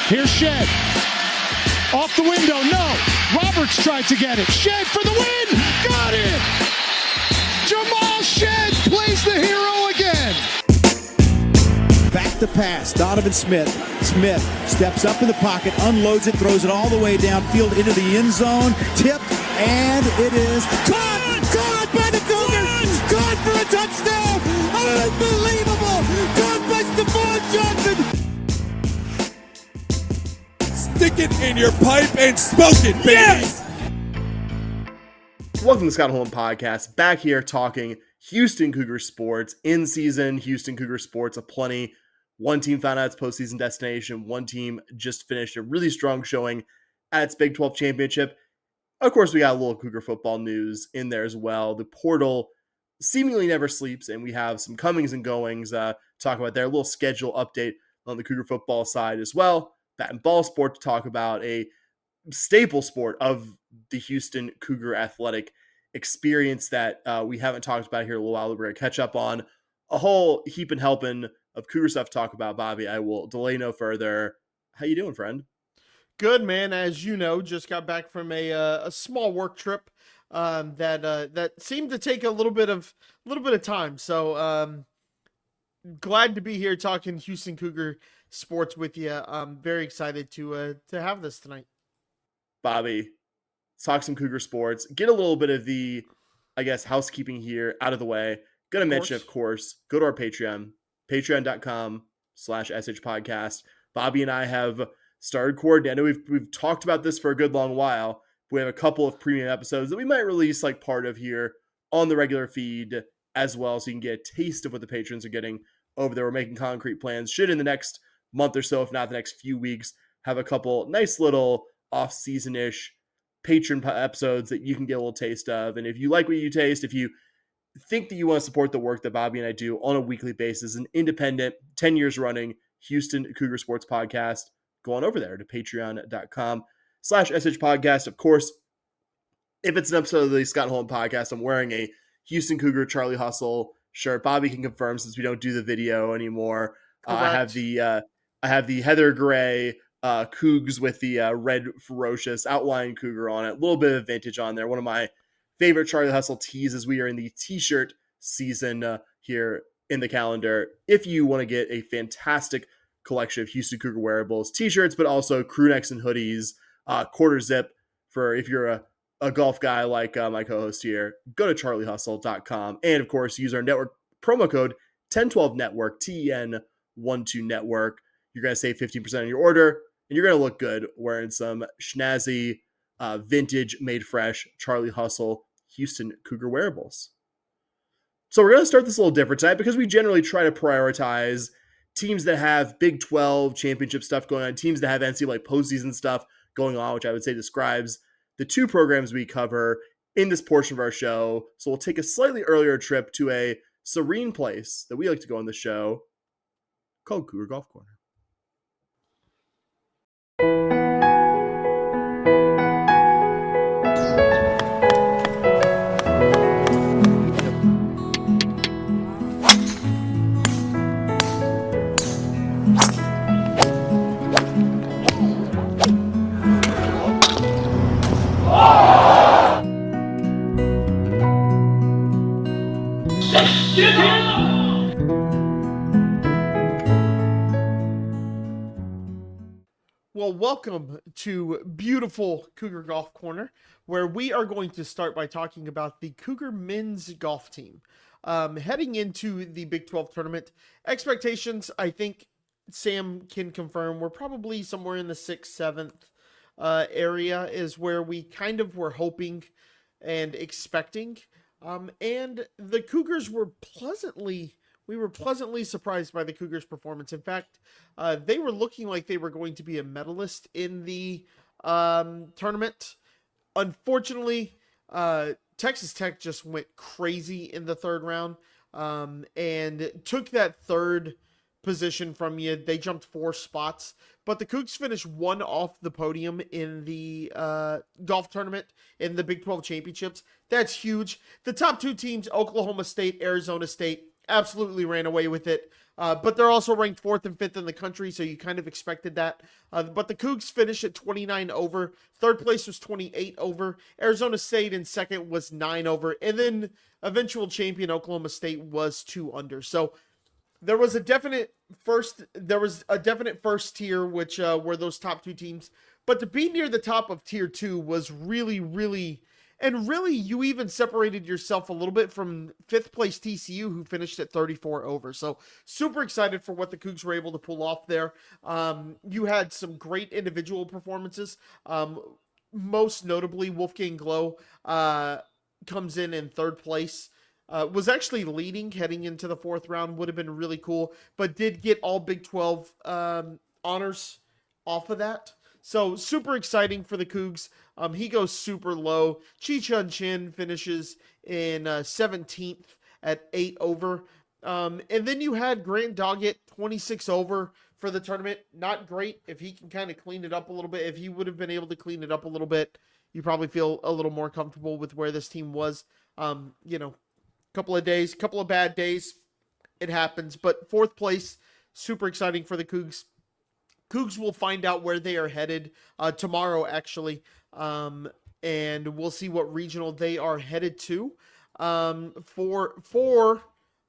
Here's Shed. Off the window, no. Roberts tried to get it. Shed for the win. Got it. Jamal Shed plays the hero again. Back to pass. Donovan Smith. Smith steps up in the pocket, unloads it, throws it all the way downfield into the end zone. Tipped, and it is caught. Caught by the Cougars. Caught for a touchdown. Unbelievable. Caught by Stephon Johnson. Stick it in your pipe and smoke it, baby. Yes! Welcome to the Scott Holm Podcast. Back here talking Houston Cougar sports. In season, Houston Cougar sports aplenty. One team found out its postseason destination. One team just finished a really strong showing at its Big 12 championship. Of course, we got a little Cougar football news in there as well. The portal seemingly never sleeps, and we have some comings and goings talk about there. A little schedule update on the Cougar football side as well. Bat and ball sport to talk about, a staple sport of the Houston Cougar athletic experience that we haven't talked about here in a little while. We're going to catch up on a whole heap and helping of Cougar stuff to talk about. Bobby, I will delay no further. How you doing, friend? Good, man. As you know, just got back from a small work trip that seemed to take a little bit of time. So glad to be here talking Houston Cougar sports with you. I'm very excited to have this tonight. Bobby, let's talk some Cougar sports. Get a little bit of the, I guess, housekeeping here out of the way. Gonna mention, of course, go to our Patreon, patreon.com/shpodcast. Bobby and I have started coordinating. I know we've talked about this for a good long while. We have a couple of premium episodes that we might release like part of here on the regular feed as well, so you can get a taste of what the patrons are getting over there. We're making concrete plans. Should in the next month or so, if not the next few weeks, have a couple nice little off-season-ish patron episodes that you can get a little taste of. And if you like what you taste, if you think that you want to support the work that Bobby and I do on a weekly basis, an independent, 10 years running Houston Cougar Sports Podcast, go on over there to patreon.com/shpodcast. Of course, if it's an episode of the Scott Holm Podcast, I'm wearing a Houston Cougar Charlie Hustle shirt. Bobby can confirm since we don't do the video anymore. I have the Heather Gray Cougs with the red ferocious outline Cougar on it. A little bit of vintage on there. One of my favorite Charlie Hustle tees as we are in the t-shirt season here in the calendar. If you want to get a fantastic collection of Houston Cougar wearables, t-shirts, but also crew necks and hoodies, quarter zip for if you're a golf guy like my co-host here, go to charliehustle.com. And of course, use our network promo code 1012network, TN12network. You're going to save 15% on your order, and you're going to look good wearing some schnazzy, vintage, made fresh Charlie Hustle Houston Cougar wearables. So we're going to start this a little different tonight because we generally try to prioritize teams that have Big 12 championship stuff going on, teams that have NCAA postseason stuff going on, which I would say describes the two programs we cover in this portion of our show. So we'll take a slightly earlier trip to a serene place that we like to go on the show called Cougar Golf Corner. Well, welcome to beautiful Cougar Golf Corner, where we are going to start by talking about the Cougar men's golf team. Heading into the Big 12 tournament, expectations, I think Sam can confirm, we're probably somewhere in the 6th, 7th area is where we kind of were hoping and expecting. And the Cougars were pleasantly surprised by the Cougars' performance. In fact, they were looking like they were going to be a medalist in the tournament. Unfortunately, Texas Tech just went crazy in the third round and took that third position from you. They jumped 4 spots, but the Cougs finished 1 off the podium in the golf tournament in the Big 12 championships. That's huge. The top 2 teams, Oklahoma State, Arizona State, absolutely ran away with it. But they're also ranked 4th and 5th in the country, so you kind of expected that. But the Cougs finished at 29 over. Third place was 28 over. Arizona State in second was 9 over. And then eventual champion Oklahoma State was 2 under. So there was a definite first tier, which were those top 2 teams. But to be near the top of tier 2 was really, really... And really, you even separated yourself a little bit from 5th place TCU, who finished at 34 over. So super excited for what the Cougs were able to pull off there. You had some great individual performances. Most notably, Wolfgang Glow comes in 3rd place. Was actually leading heading into the 4th round. Would have been really cool, but did get all Big 12 honors off of that. So super exciting for the Cougs. He goes super low. Chi-Chun Chin finishes in 17th at 8 over. And then you had Grant Doggett 26 over for the tournament. Not great. If he can kind of clean it up a little bit, if he would have been able to clean it up a little bit, you probably feel a little more comfortable with where this team was. Couple of bad days. It happens. But 4th place, super exciting for the Cougs. Cougs will find out where they are headed tomorrow, actually, and we'll see what regional they are headed to for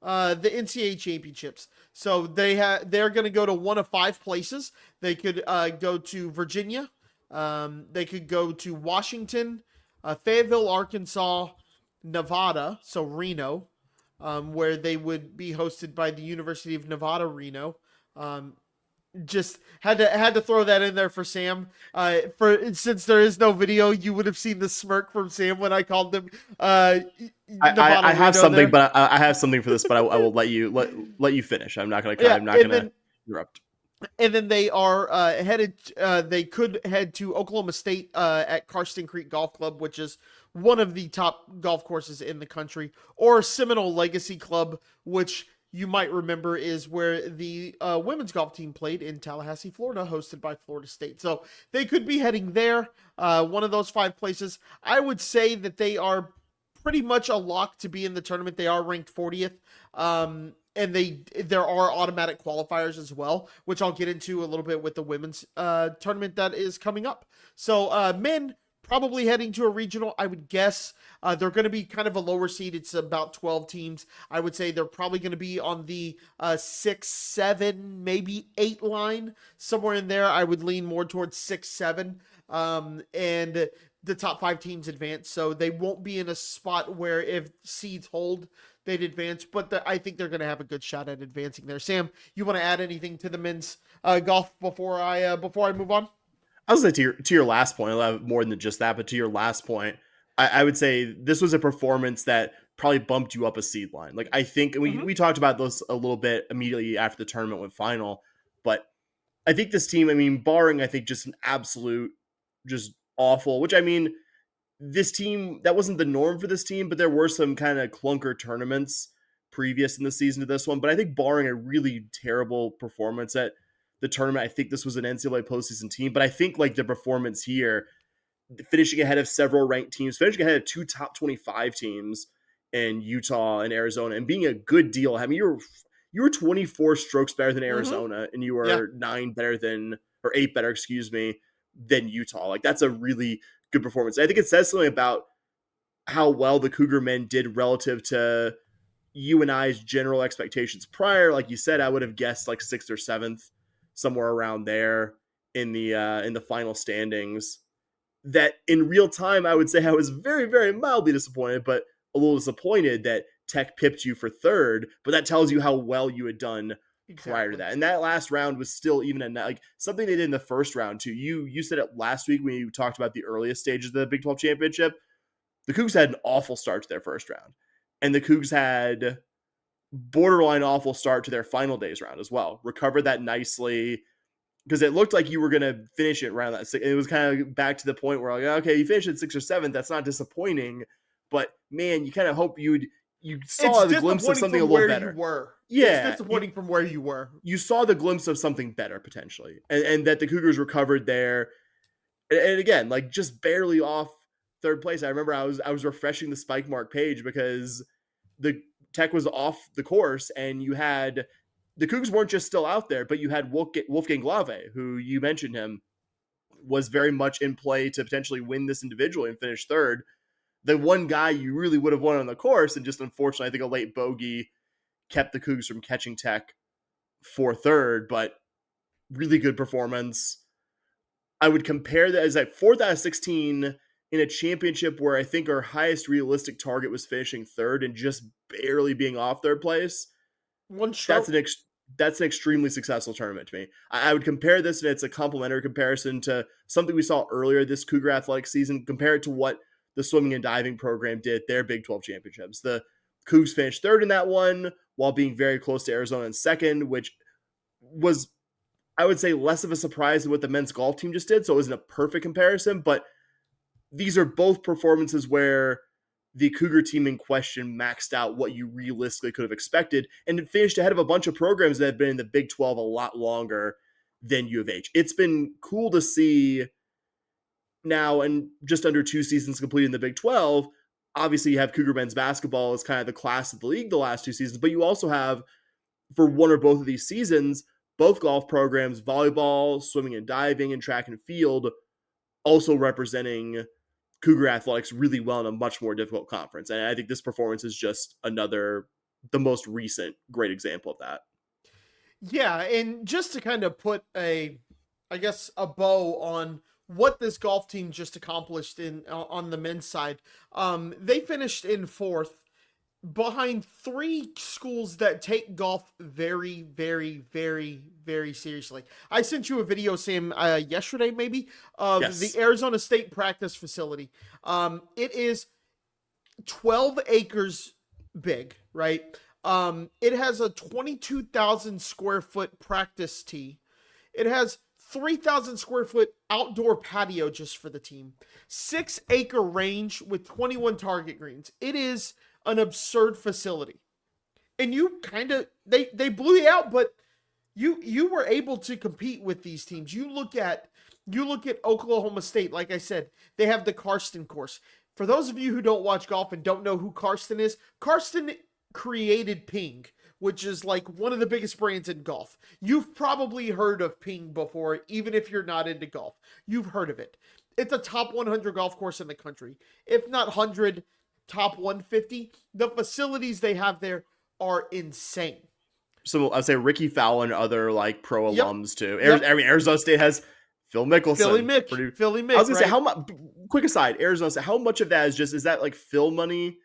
the NCAA championships. So they're going to go to one of 5 places. They could go to Virginia, they could go to Washington, Fayetteville, Arkansas, Nevada, so Reno, where they would be hosted by the University of Nevada, Reno. Just had to throw that in there for Sam. Since there is no video, you would have seen the smirk from Sam when I called them. I have something, but I have something for this, but I will let you finish. I'm not going to. Yeah, I'm not going to interrupt. And then they are headed. They could head to Oklahoma State at Karsten Creek Golf Club, which is one of the top golf courses in the country, or Seminole Legacy Club, which you might remember is where the women's golf team played in Tallahassee, Florida, hosted by Florida State. So they could be heading there, one of those 5 places. I would say that they are pretty much a lock to be in the tournament. They are ranked 40th, and there are automatic qualifiers as well, which I'll get into a little bit with the women's tournament that is coming up. So men probably heading to a regional, I would guess. They're going to be kind of a lower seed. It's about 12 teams. I would say they're probably going to be on the 6, 7, maybe 8 line, somewhere in there. I would lean more towards 6, 7, and the top 5 teams advance. So they won't be in a spot where if seeds hold, they'd advance. But I think they're going to have a good shot at advancing there. Sam, you want to add anything to the men's golf before I move on? I was going to your last point. I'll have more than just that, but to your last point, I would say this was a performance that probably bumped you up a seed line. Like, I think we talked about this a little bit immediately after the tournament went final, but I think this team, barring, I think, just an absolute, just awful, which, this team, that wasn't the norm for this team, but there were some kind of clunker tournaments previous in the season to this one. But I think barring a really terrible performance at the tournament, I think this was an NCAA postseason team. But I think the performance here, finishing ahead of several ranked teams, finishing ahead of 2 top 25 teams in Utah and Arizona, and being a good deal. You were 24 strokes better than Arizona, and you were 8 better, than Utah. That's a really good performance. I think it says something about how well the Cougar men did relative to you and I's general expectations prior. Like you said, I would have guessed 6th or 7th, somewhere around there in the final standings. That in real time, I would say I was very, very mildly disappointed, but a little disappointed that Tech pipped you for 3rd. But that tells you how well you had done prior to that. And that last round was still even something they did in the first round too. You said it last week when you talked about the earliest stages of the Big 12 championship. The Cougs had an awful start to their first round, and the Cougs had borderline awful start to their final days round as well. Recovered that nicely, because it looked like you were going to finish it around that. It was kind of back to the point where okay, you finished at 6th or 7th. That's not disappointing, but man, you kind of hope you saw the glimpse of something a little better. It's disappointing from where you were. You saw the glimpse of something better potentially, and that the Cougars recovered there. And again, just barely off 3rd place. I remember I was refreshing the Spike Mark page because Tech was off the course, and you had the Cougs weren't just still out there, but you had Wolfgang Glave, who you mentioned him, was very much in play to potentially win this individually and finish third. The one guy you really would have won on the course, and just unfortunately, I think a late bogey kept the Cougs from catching Tech for third, but really good performance. I would compare that as like 4th out of 16 in a championship where I think our highest realistic target was finishing third and just barely being off third place. That's an extremely successful tournament to me. I would compare this, and it's a complimentary comparison to something we saw earlier this Cougar Athletics season. Compare it to what the swimming and diving program did their Big 12 championships. The Cougs finished third in that one while being very close to Arizona in second, which was, I would say, less of a surprise than what the men's golf team just did. So it wasn't a perfect comparison, but these are both performances where the Cougar team in question maxed out what you realistically could have expected, and it finished ahead of a bunch of programs that have been in the Big 12 a lot longer than U of H. It's been cool to see now, and just under 2 seasons completed in the Big 12. Obviously, you have Cougar men's basketball as kind of the class of the league the last 2 seasons, but you also have, for one or both of these seasons, both golf programs, volleyball, swimming and diving, and track and field, also representing Cougar athletics really well in a much more difficult conference. And I think this performance is just the most recent great example of that. Yeah, and just to kind of put a bow on what this golf team just accomplished on the men's side, they finished in 4th behind 3 schools that take golf very, very, very, very seriously. I sent you a video, Sam, yesterday maybe, of the Arizona State practice facility. It is 12 acres big, right? It has a 22,000 square foot practice tee. It has 3,000 square foot outdoor patio just for the team. 6 acre range with 21 target greens. It is an absurd facility. And you they blew you out, but you were able to compete with these teams. You look at Oklahoma State, like I said, they have the Karsten course. For those of you who don't watch golf and don't know who Karsten is, Karsten created Ping, which is like one of the biggest brands in golf. You've probably heard of Ping before, even if you're not into golf. You've heard of it. It's a top 100 golf course in the country. If not 100, top 150. The facilities they have there are insane. So I'd say Ricky Fowler and other like pro alums too. I mean, Arizona State has Phil Mickelson. Philly Mick. I was gonna say, how much? Quick aside, Arizona State. How much of that is that like Phil money,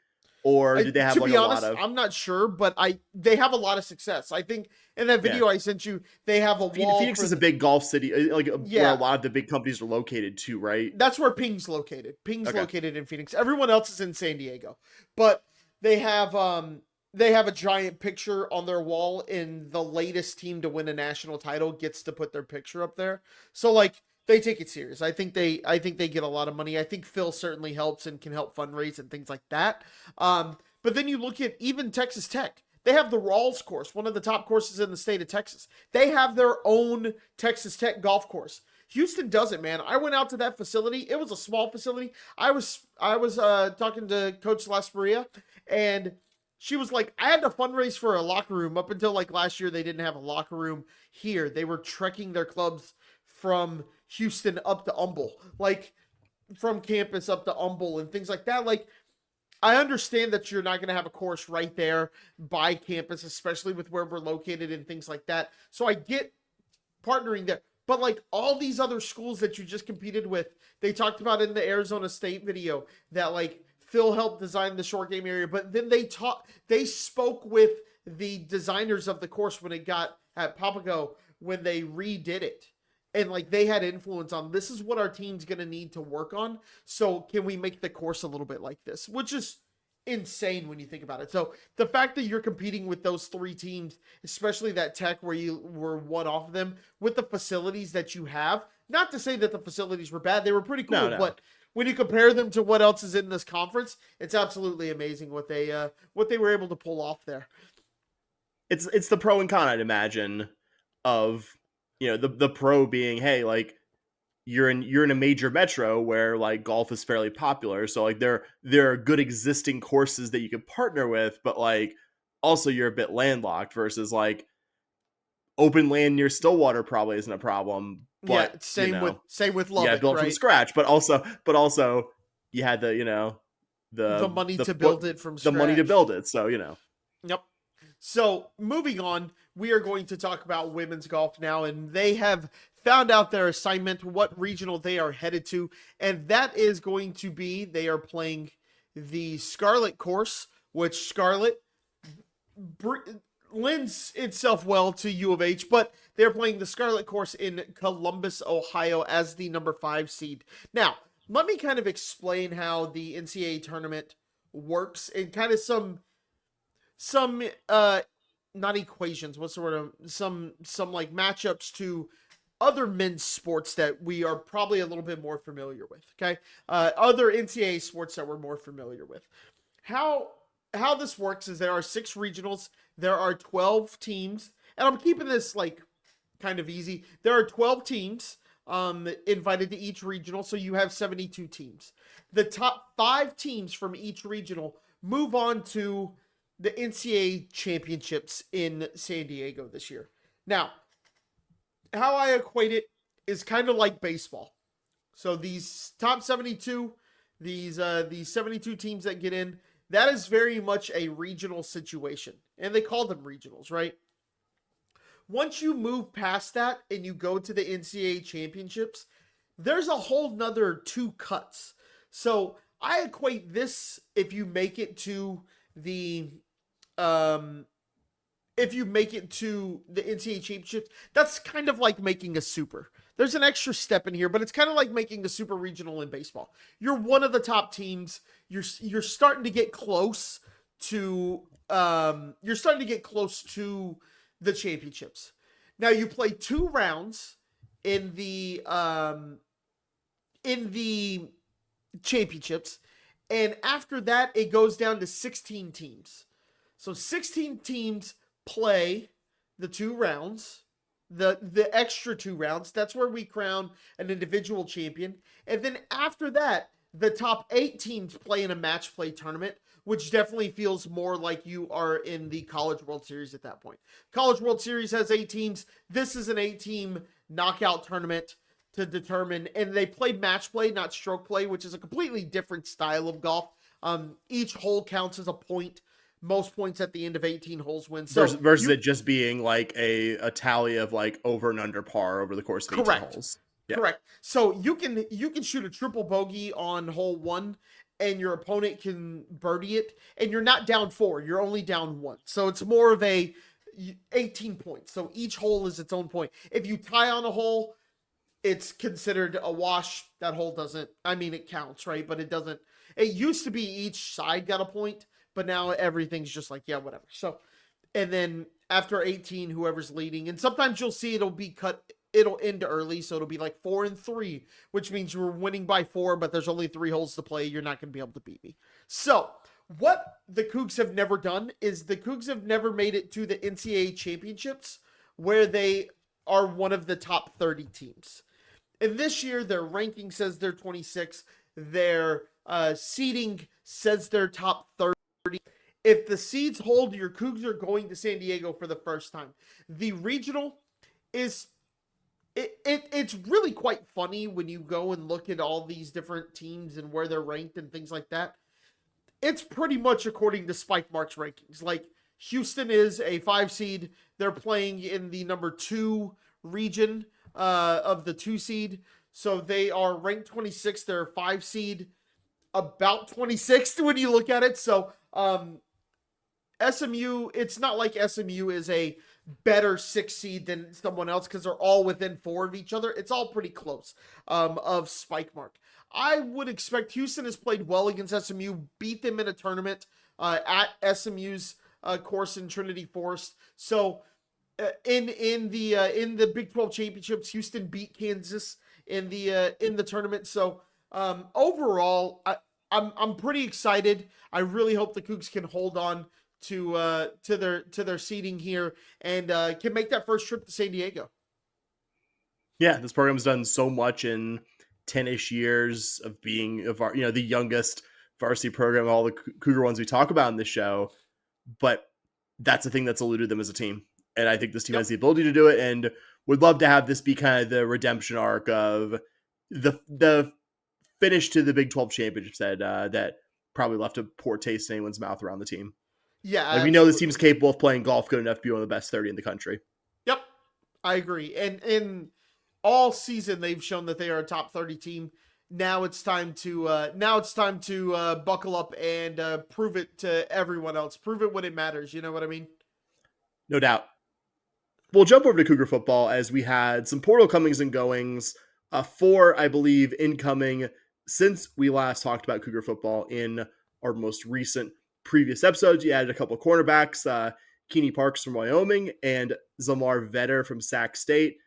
or did they have like a lot of? I'm not sure, but they have a lot of success. I think in that video I sent you, they have a wall. Phoenix is a big golf city, where a lot of the big companies are located too, right? That's where Ping's located. Located in Phoenix. Everyone else is in San Diego, but they have a giant picture on their wall, and the latest team to win a national title gets to put their picture up there. So like, they take it serious. I think they get a lot of money. I think Phil certainly helps and can help fundraise and things like that. But then you look at even Texas Tech. They have the Rawls course, one of the top courses in the state of Texas. They have their own Texas Tech golf course. Houston doesn't, man. I went out to that facility. It was a small facility. I was talking to Coach Las Maria, and she was like, I had to fundraise for a locker room. Up until like last year, they didn't have a locker room here. They were trekking their clubs from Houston up to Humble, like from campus up to Humble and things like that. Like, I understand that you're not going to have a course right there by campus, especially with where we're located and things like that. So I get partnering there. But like all these other schools that you just competed with, they talked about in the Arizona State video that like Phil helped design the short game area, but then they spoke with the designers of the course when it got at Papago when they redid it. And like they had influence on, this is what our team's going to need to work on. So can we make the course a little bit like this? Which is insane when you think about it. So the fact that you're competing with those 3 teams, especially that Tech where you were one off of them, with the facilities that you have, not to say that the facilities were bad, they were pretty cool, no. But when you compare them to what else is in this conference, it's absolutely amazing what they were able to pull off there. It's the pro and con, I'd imagine, of the pro being, hey, like you're in a major metro where like golf is fairly popular, so like there are good existing courses that you could partner with, but like also you're a bit landlocked versus like open land near Stillwater probably isn't a problem. But same with Lubbock, built right? from scratch, but also you had the the money to build it from scratch. The money to build it, so Yep. So moving on, we are going to talk about women's golf now, and they have found out their assignment, what regional they are headed to, and that is going to be, they are playing the Scarlet course, which Scarlet lends itself well to U of H, but they're playing the Scarlet course in Columbus, Ohio as the number 5 seed. Now, let me kind of explain how the NCAA tournament works and kind of some not equations, what's the word, some like matchups to other men's sports that we are probably a little bit more familiar with. Okay. Other NCAA sports that we're more familiar with. How this works is there are 6 regionals, there are 12 teams, and I'm keeping this like kind of easy. There are 12 teams invited to each regional, so you have 72 teams. The top 5 teams from each regional move on to the NCAA championships in San Diego this year. Now, how I equate it is kind of like baseball. So these top 72, these 72 teams that get in, that is very much a regional situation. And they call them regionals, right? Once you move past that and you go to the NCAA championships, there's a whole nother 2 cuts. So I equate this, if you make it to the NCAA championship, that's kind of like making a super. There's an extra step in here, but it's kind of like making a super regional in baseball. You're one of the top teams. You're starting to get close to the championships. Now you play 2 rounds in the championships, and after that it goes down to 16 teams. So 16 teams play the 2 rounds, the extra 2 rounds. That's where we crown an individual champion. And then after that, the top 8 teams play in a match play tournament, which definitely feels more like you are in the College World Series at that point. College World Series has 8 teams. This is an 8-team knockout tournament to determine, and they play match play, not stroke play, which is a completely different style of golf. Each hole counts as a point. Most points at the end of 18 holes wins. So versus it just being like a tally of like over and under par over the course of 18 holes. Yeah. Correct. So you can shoot a triple bogey on hole 1 and your opponent can birdie it, and you're not down 4, you're only down 1. So it's more of a 18 points. So each hole is its own point. If you tie on a hole, it's considered a wash. That hole doesn't, I mean, it counts, right? But it doesn't, it used to be each side got a point, but now everything's just like, yeah, whatever. So, and then after 18, whoever's leading, and sometimes you'll see it'll end early, so it'll be like 4-3, which means you're winning by 4, but there's only 3 holes to play. You're not going to be able to beat me. So, what the Cougs have never done is the Cougs have never made it to the NCAA championships where they are one of the top 30 teams. And this year, their ranking says they're 26. Their seeding says they're top 30. If the seeds hold, your Cougs are going to San Diego for the first time. The regional is, it's really quite funny when you go and look at all these different teams and where they're ranked and things like that. It's pretty much according to Spike Mark's rankings. Like, Houston is a 5 seed. They're playing in the number 2 region of the 2 seed. So they are ranked 26. They're a 5 seed, about 26th when you look at it. So, SMU, it's not like SMU is a better 6 seed than someone else because they're all within 4 of each other. It's all pretty close of Spike Mark. I would expect Houston has played well against SMU, beat them in a tournament at SMU's course in Trinity Forest. So in the Big 12 championships, Houston beat Kansas in the tournament. So overall, I'm pretty excited. I really hope the Cougs can hold on to their seeding here and can make that first trip to San Diego. Yeah, this program's done so much in 10-ish years of being the youngest varsity program of all the Cougar ones we talk about in the show. But that's the thing that's eluded them as a team. And I think this team has the ability to do it, and would love to have this be kind of the redemption arc of the finish to the Big 12 championship that probably left a poor taste in anyone's mouth around the team. Yeah, like, we know this team's capable of playing golf good enough to be one of the best 30 in the country. Yep, I agree. And in all season, they've shown that they are a top 30 team. Now it's time to buckle up and prove it to everyone else. Prove it when it matters. You know what I mean? No doubt. We'll jump over to Cougar football as we had some portal comings and goings. 4, I believe, incoming since we last talked about Cougar football in our most recent previous episodes. You added a couple of cornerbacks, Keeney Parks from Wyoming and Zamar Vetter from Sac State,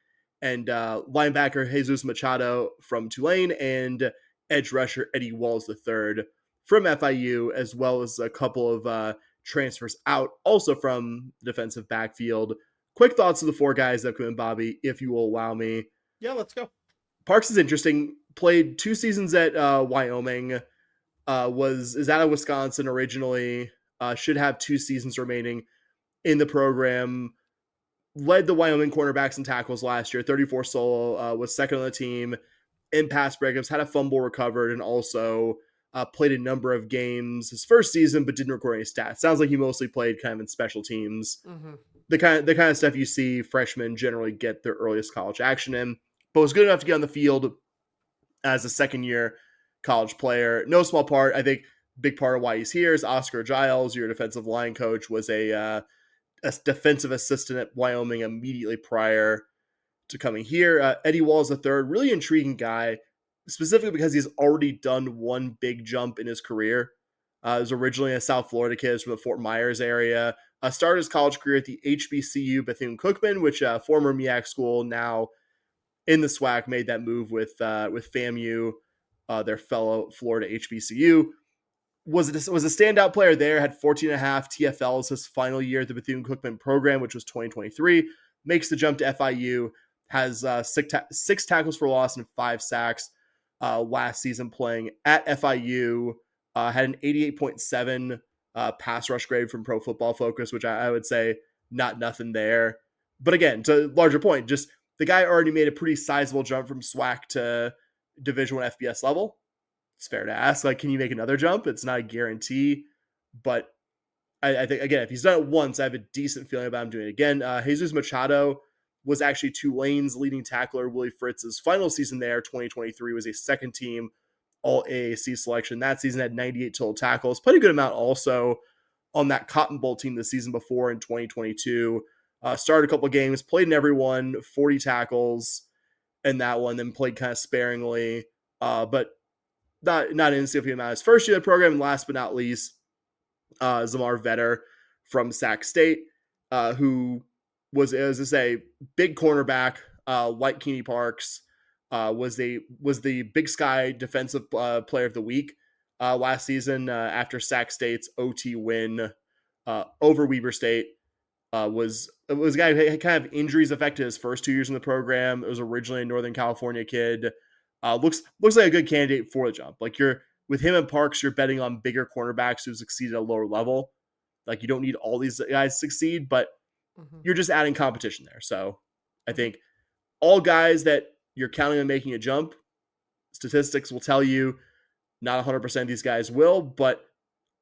and linebacker Jesus Machado from Tulane, and edge rusher Eddie Walls III from FIU, as well as a couple of transfers out also from the defensive backfield. Quick thoughts of the 4 guys that come in, Bobby, if you will allow me. Yeah, let's go. Parks is interesting. Played 2 seasons at Wyoming. Is out of Wisconsin originally. Should have 2 seasons remaining in the program. Led the Wyoming cornerbacks and tackles last year. 34 solo. Was second on the team in pass breakups. Had a fumble recovered, and also played a number of games his first season, but didn't record any stats. Sounds like he mostly played kind of in special teams. Mm-hmm. The kind of stuff you see freshmen generally get their earliest college action in, but was good enough to get on the field as a second-year college player. No small part, I think, big part of why he's here is Oscar Giles, your defensive line coach, was a defensive assistant at Wyoming immediately prior to coming here. Eddie Walls III, really intriguing guy, specifically because he's already done one big jump in his career. He was originally a South Florida kid from the Fort Myers area. Started his college career at the HBCU Bethune-Cookman, which former MEAC school, now in the SWAC, made that move with FAMU, their fellow Florida HBCU. Was a standout player there, had 14.5 TFLs his final year at the Bethune-Cookman program, which was 2023. Makes the jump to FIU, has 6 tackles for loss and 5 sacks last season playing at FIU. Had an 88.7 pass rush grade from Pro Football Focus, which I would say not nothing there. But again, to a larger point, just the guy already made a pretty sizable jump from SWAC to Division I FBS level. It's fair to ask, like, can you make another jump? It's not a guarantee, but I think, again, if he's done it once, I have a decent feeling about him doing it again. Jesus Machado was actually Tulane's leading tackler. Willie Fritz's final season there, 2023, was a second team All AAC selection. That season had 98 total tackles. Played a good amount also on that Cotton Bowl team the season before in 2022. Started a couple of games, played in every one, 40 tackles in that one, then played kind of sparingly, but not an insignificant amount. His first year of the program, and last but not least, Zamar Vetter from Sac State, who was, as I say, big cornerback, like Keeney Parks, was the Big Sky Defensive Player of the Week last season after Sac State's OT win over Weber State. Was a guy who had kind of injuries affected his first 2 years in the program. It was originally a Northern California kid. Looks like a good candidate for the jump. Like, you're with him and Parks, you're betting on bigger cornerbacks who succeed at a lower level. Like, you don't need all these guys to succeed, but you're just adding competition there. So I think all guys that you're counting on making a jump, statistics will tell you not 100% of these guys will, but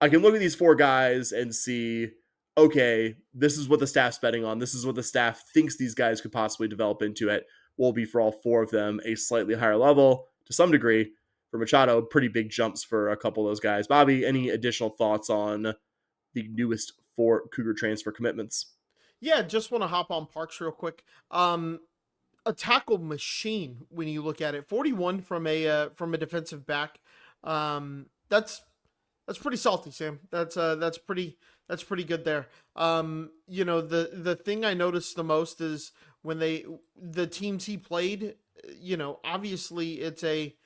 I can look at these 4 guys and see, okay, this is what the staff's betting on. This is what the staff thinks these guys could possibly develop into. It will be for all 4 of them a slightly higher level to some degree. For Machado, pretty big jumps for a couple of those guys. Bobby, any additional thoughts on the newest 4 Cougar transfer commitments? Yeah, just want to hop on Parks real quick. A tackle machine when you look at it. 41 from a defensive back. That's pretty salty, Sam. That's pretty good there. The thing I noticed the most is when the teams he played, obviously it's a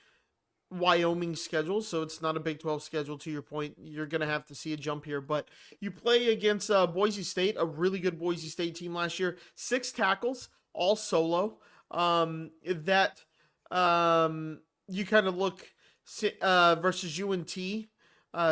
Wyoming schedule, so it's not a Big 12 schedule. To your point, you're going to have to see a jump here, but you play against Boise State, a really good Boise State team last year. 6 tackles, all solo. You kind of look versus UNT,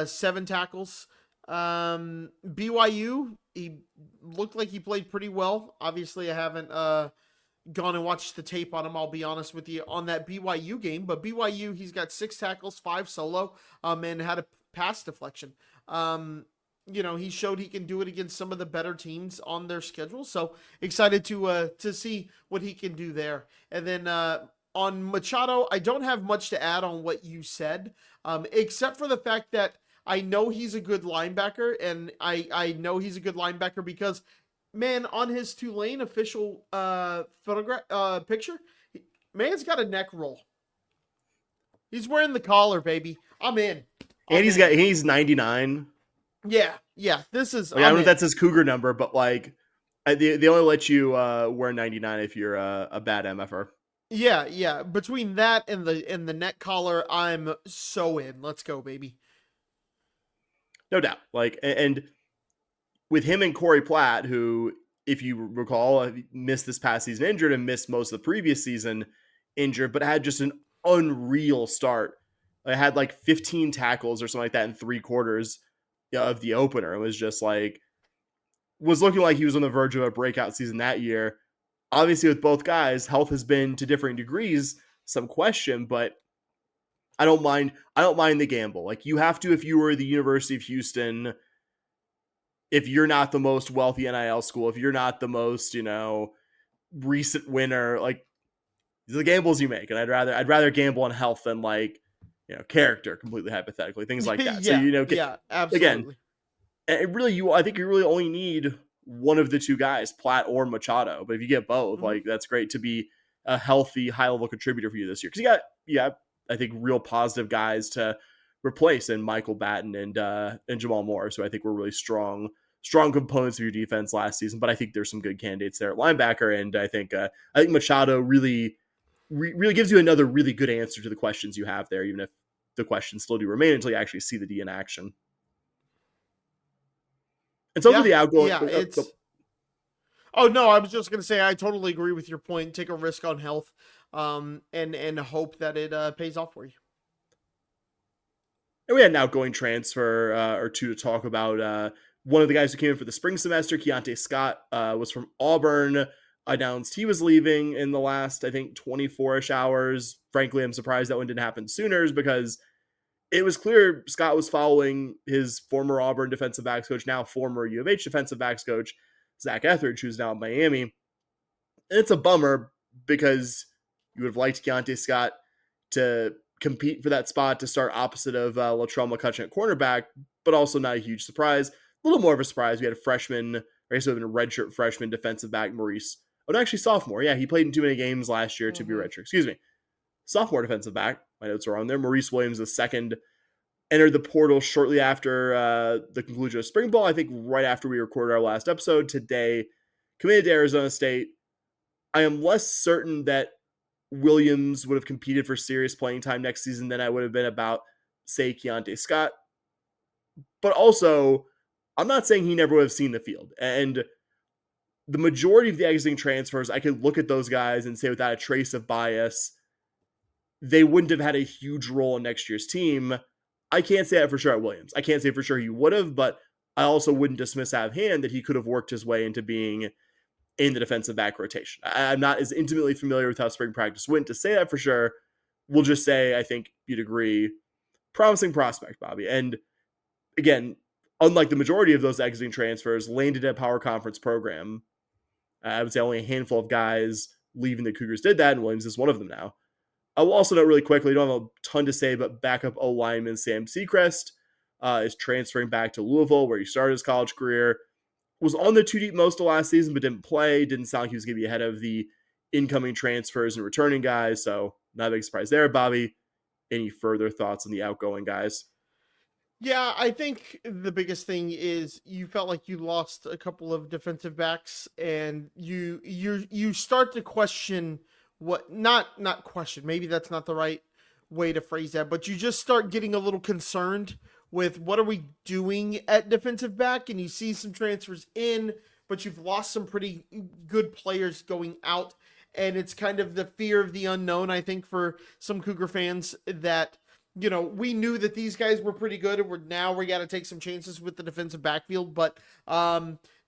7 tackles, BYU, he looked like he played pretty well. Obviously, I haven't gone and watched the tape on him, I'll be honest with you, on that BYU game. But BYU, he's got 6 tackles, 5 solo, and had a pass deflection. He showed he can do it against some of the better teams on their schedule. So excited to see what he can do there. And then on Machado, I don't have much to add on what you said, except for the fact that I know he's a good linebacker, and I know he's a good linebacker because, man, on his Tulane official picture, man's got a neck roll. He's wearing the collar, baby. I'm in. And he's 99. Yeah. This is. I don't know if that's his Cougar number, but they only let you wear 99 if you're a bad MFR. Yeah. Between that and the neck collar, I'm so in. Let's go, baby. No doubt. And with him and Corey Platt, who, if you recall, missed this past season injured and missed most of the previous season injured, but had just an unreal start. I had 15 tackles or something like that in 3 quarters of the opener. It was just was looking like he was on the verge of a breakout season that year. Obviously, with both guys, health has been to differing degrees, some question, but I don't mind the gamble. You have to, if you were the University of Houston, if you're not the most wealthy NIL school, if you're not the most, recent winner, the gambles you make. And I'd rather gamble on health than character, completely hypothetically, things like that. Yeah, absolutely. Again, I think you really only need one of the two guys, Platt or Machado. But if you get both, that's great to be a healthy, high level contributor for you this year. Because you got, I think, real positive guys to replace in Michael Batten and Jamal Moore. So I think we're really strong components of your defense last season. But I think there's some good candidates there at linebacker, and I think Machado really gives you another really good answer to the questions you have there, even if the questions still do remain until you actually see the D in action. And so for the outgoing, Oh no, I was just gonna say I totally agree with your point. Take a risk on health, and hope that it pays off for you. And we had an outgoing transfer or two to talk about. One of the guys who came in for the spring semester, Keontae Scott, was from Auburn. Announced he was leaving in the last, I think, 24-ish hours. Frankly, I'm surprised that one didn't happen sooner, because it was clear Scott was following his former Auburn defensive backs coach, now former U of H defensive backs coach, Zach Etheridge, who's now in Miami. And it's a bummer because you would have liked Keontae Scott to compete for that spot to start opposite of Latrell McCutcheon at cornerback, but also not a huge surprise. A little more of a surprise. We had a freshman, or I guess it would have been a redshirt freshman defensive back, Maurice. Oh, no, actually sophomore. Yeah, he played in too many games last year to be redshirt. Excuse me. Sophomore defensive back. My notes are on there. Maurice Williams, the second, entered the portal shortly after the conclusion of spring ball. I think right after we recorded our last episode today. Committed to Arizona State. I am less certain that Williams would have competed for serious playing time next season than I would have been about, say, Keontae Scott. But also, I'm not saying he never would have seen the field. And the majority of the exiting transfers, I could look at those guys and say without a trace of bias, they wouldn't have had a huge role in next year's team. I can't say that for sure at Williams. I can't say for sure he would have, but I also wouldn't dismiss out of hand that he could have worked his way into being in the defensive back rotation. I'm not as intimately familiar with how spring practice went to say that for sure. We'll just say, I think you'd agree, promising prospect, Bobby. And again, unlike the majority of those exiting transfers, landed at a power conference program. I would say only a handful of guys leaving the Cougars did that, and Williams is one of them now. I will also note really quickly, don't have a ton to say, but backup O-lineman Sam Seacrest is transferring back to Louisville, where he started his college career. Was on the two deep most of last season, but didn't play. Didn't sound like he was going to be ahead of the incoming transfers and returning guys, so not a big surprise there. Bobby, any further thoughts on the outgoing guys? Yeah, I think the biggest thing is you felt like you lost a couple of defensive backs, and you start to question not question, maybe that's not the right way to phrase that, but you just start getting a little concerned with what are we doing at defensive back, and you see some transfers in, but you've lost some pretty good players going out, and it's kind of the fear of the unknown, I think, for some Cougar fans, that we knew that these guys were pretty good, and we got to take some chances with the defensive backfield, but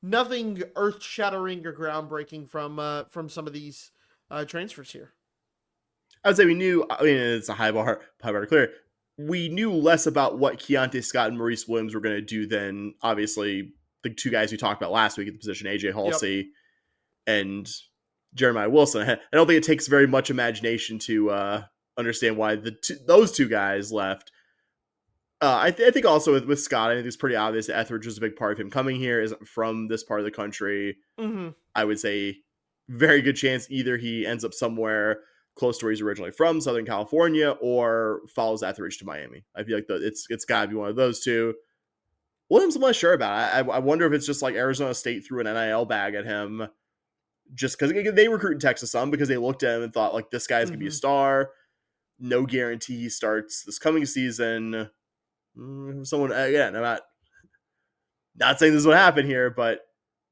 nothing earth-shattering or groundbreaking from some of these transfers here. I would say we knew. I mean, it's a high bar to clear. We knew less about what Keontae Scott and Maurice Williams were going to do than obviously the two guys we talked about last week at the position, AJ Halsey and Jeremiah Wilson. I don't think it takes very much imagination to understand why those two guys left. I think also with Scott, I think it's pretty obvious that Etheridge was a big part of him coming here. Isn't from this part of the country. Mm-hmm. I would say very good chance either he ends up somewhere close to where he's originally from, Southern California, or follows Etheridge to Miami. I feel like it's got to be one of those two. Williams, I'm not sure about. I wonder if it's just like Arizona State threw an NIL bag at him just because they recruit in Texas some because they looked at him and thought, like, this guy's going to be a star. No guarantee he starts this coming season. Someone, again, I'm not saying this is what happened here, but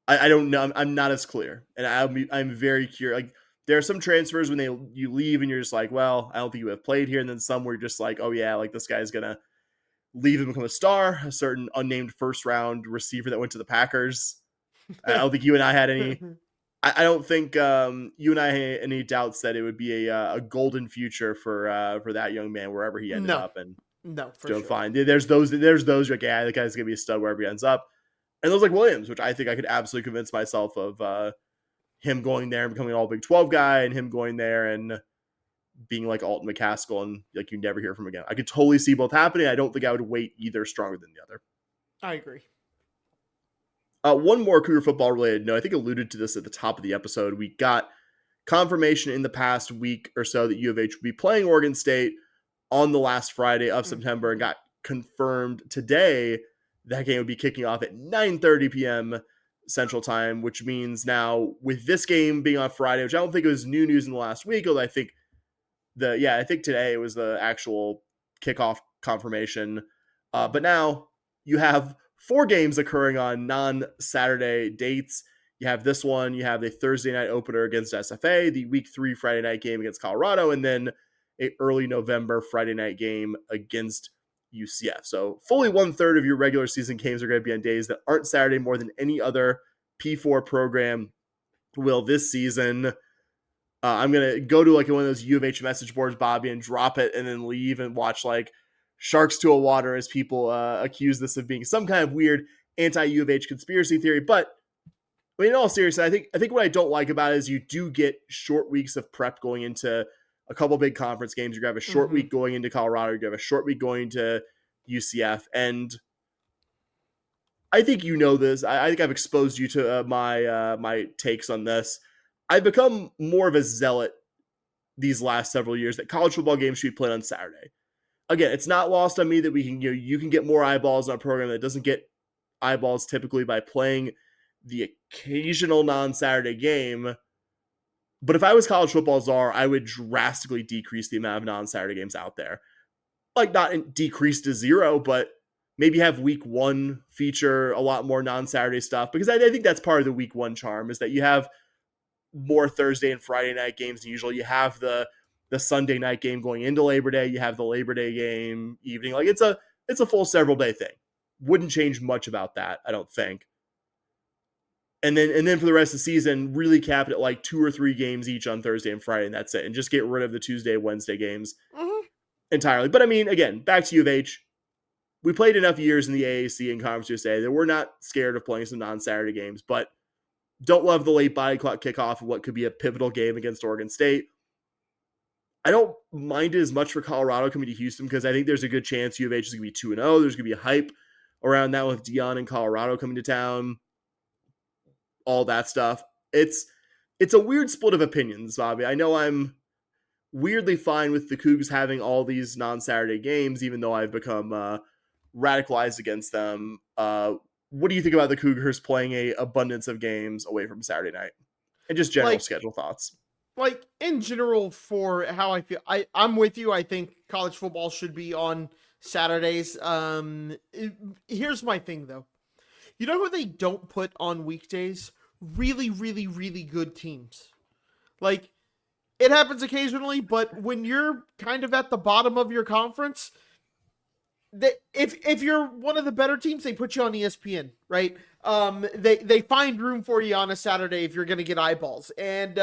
I don't know. I'm not as clear. And I'm very curious. Like, there are some transfers when you leave and you're just like, well, I don't think you have played here. And then some where you're just like, oh yeah, like this guy's going to leave and become a star. A certain unnamed first round receiver that went to the Packers. I don't think you and I had any. I don't think you and I had any doubts that it would be a golden future for that young man wherever he ended up. And doing fine. There's those like, yeah, the guy's gonna be a stud wherever he ends up. And those like Williams, which I think I could absolutely convince myself of him going there and becoming an all Big 12 guy, and him going there and being like Alton McCaskill and like you never hear from him again. I could totally see both happening. I don't think I would weight either stronger than the other. I agree. One more Cougar football related note. I think I alluded to this at the top of the episode. We got confirmation in the past week or so that U of H would be playing Oregon State on the last Friday of September, and got confirmed today that game would be kicking off at 9:30 p.m. Central Time, which means now with this game being on Friday, which I don't think it was new news in the last week, although I think today was the actual kickoff confirmation. But now you have 4 games occurring on non-Saturday dates. You have this one, you have the Thursday night opener against SFA, the week 3 Friday night game against Colorado, and then a early November Friday night game against UCF. So fully 1/3 of your regular season games are going to be on days that aren't Saturday more than any other P4 program will this season. I'm going to go to like one of those U of H message boards, Bobby, and drop it and then leave and watch like sharks to a water as people accuse this of being some kind of weird anti-U of H conspiracy theory. But I mean, in all seriousness, I think what I don't like about it is you do get short weeks of prep going into a couple big conference games. You're going to have a short week going into Colorado. You're going to have a short week going to UCF. And I think you know this. I think I've exposed you to my takes on this. I've become more of a zealot these last several years that college football games should be played on Saturday. Again, it's not lost on me that we can you can get more eyeballs on a program that doesn't get eyeballs typically by playing the occasional non-Saturday game. But if I was college football czar, I would drastically decrease the amount of non-Saturday games out there. Like, not decrease to 0, but maybe have week 1 feature a lot more non-Saturday stuff. Because I think that's part of the week 1 charm, is that you have more Thursday and Friday night games than usual. You have the Sunday night game going into Labor Day. You have the Labor Day game evening. Like, it's a full several day thing. Wouldn't change much about that, I don't think. And then for the rest of the season, really cap it at like 2 or 3 games each on Thursday and Friday, and that's it. And just get rid of the Tuesday, Wednesday games entirely. But I mean, again, back to U of H. We played enough years in the AAC and Conference USA that we're not scared of playing some non-Saturday games, but don't love the late body clock kickoff of what could be a pivotal game against Oregon State. I don't mind it as much for Colorado coming to Houston because I think there's a good chance U of H is going to be 2-0. There's going to be a hype around that with Dion and Colorado coming to town. All that stuff. It's a weird split of opinions, Bobby. I know I'm weirdly fine with the Cougs having all these non-Saturday games, even though I've become radicalized against them. What do you think about the Cougars playing a abundance of games away from Saturday night? And just general schedule thoughts. Like, in general, for how I feel, I'm with you. I think college football should be on Saturdays. Here's my thing, though. You know who they don't put on weekdays? Really, really, really good teams. Like, it happens occasionally, but when you're kind of at the bottom of your conference, if you're one of the better teams, they put you on ESPN, right? They find room for you on a Saturday if you're going to get eyeballs. And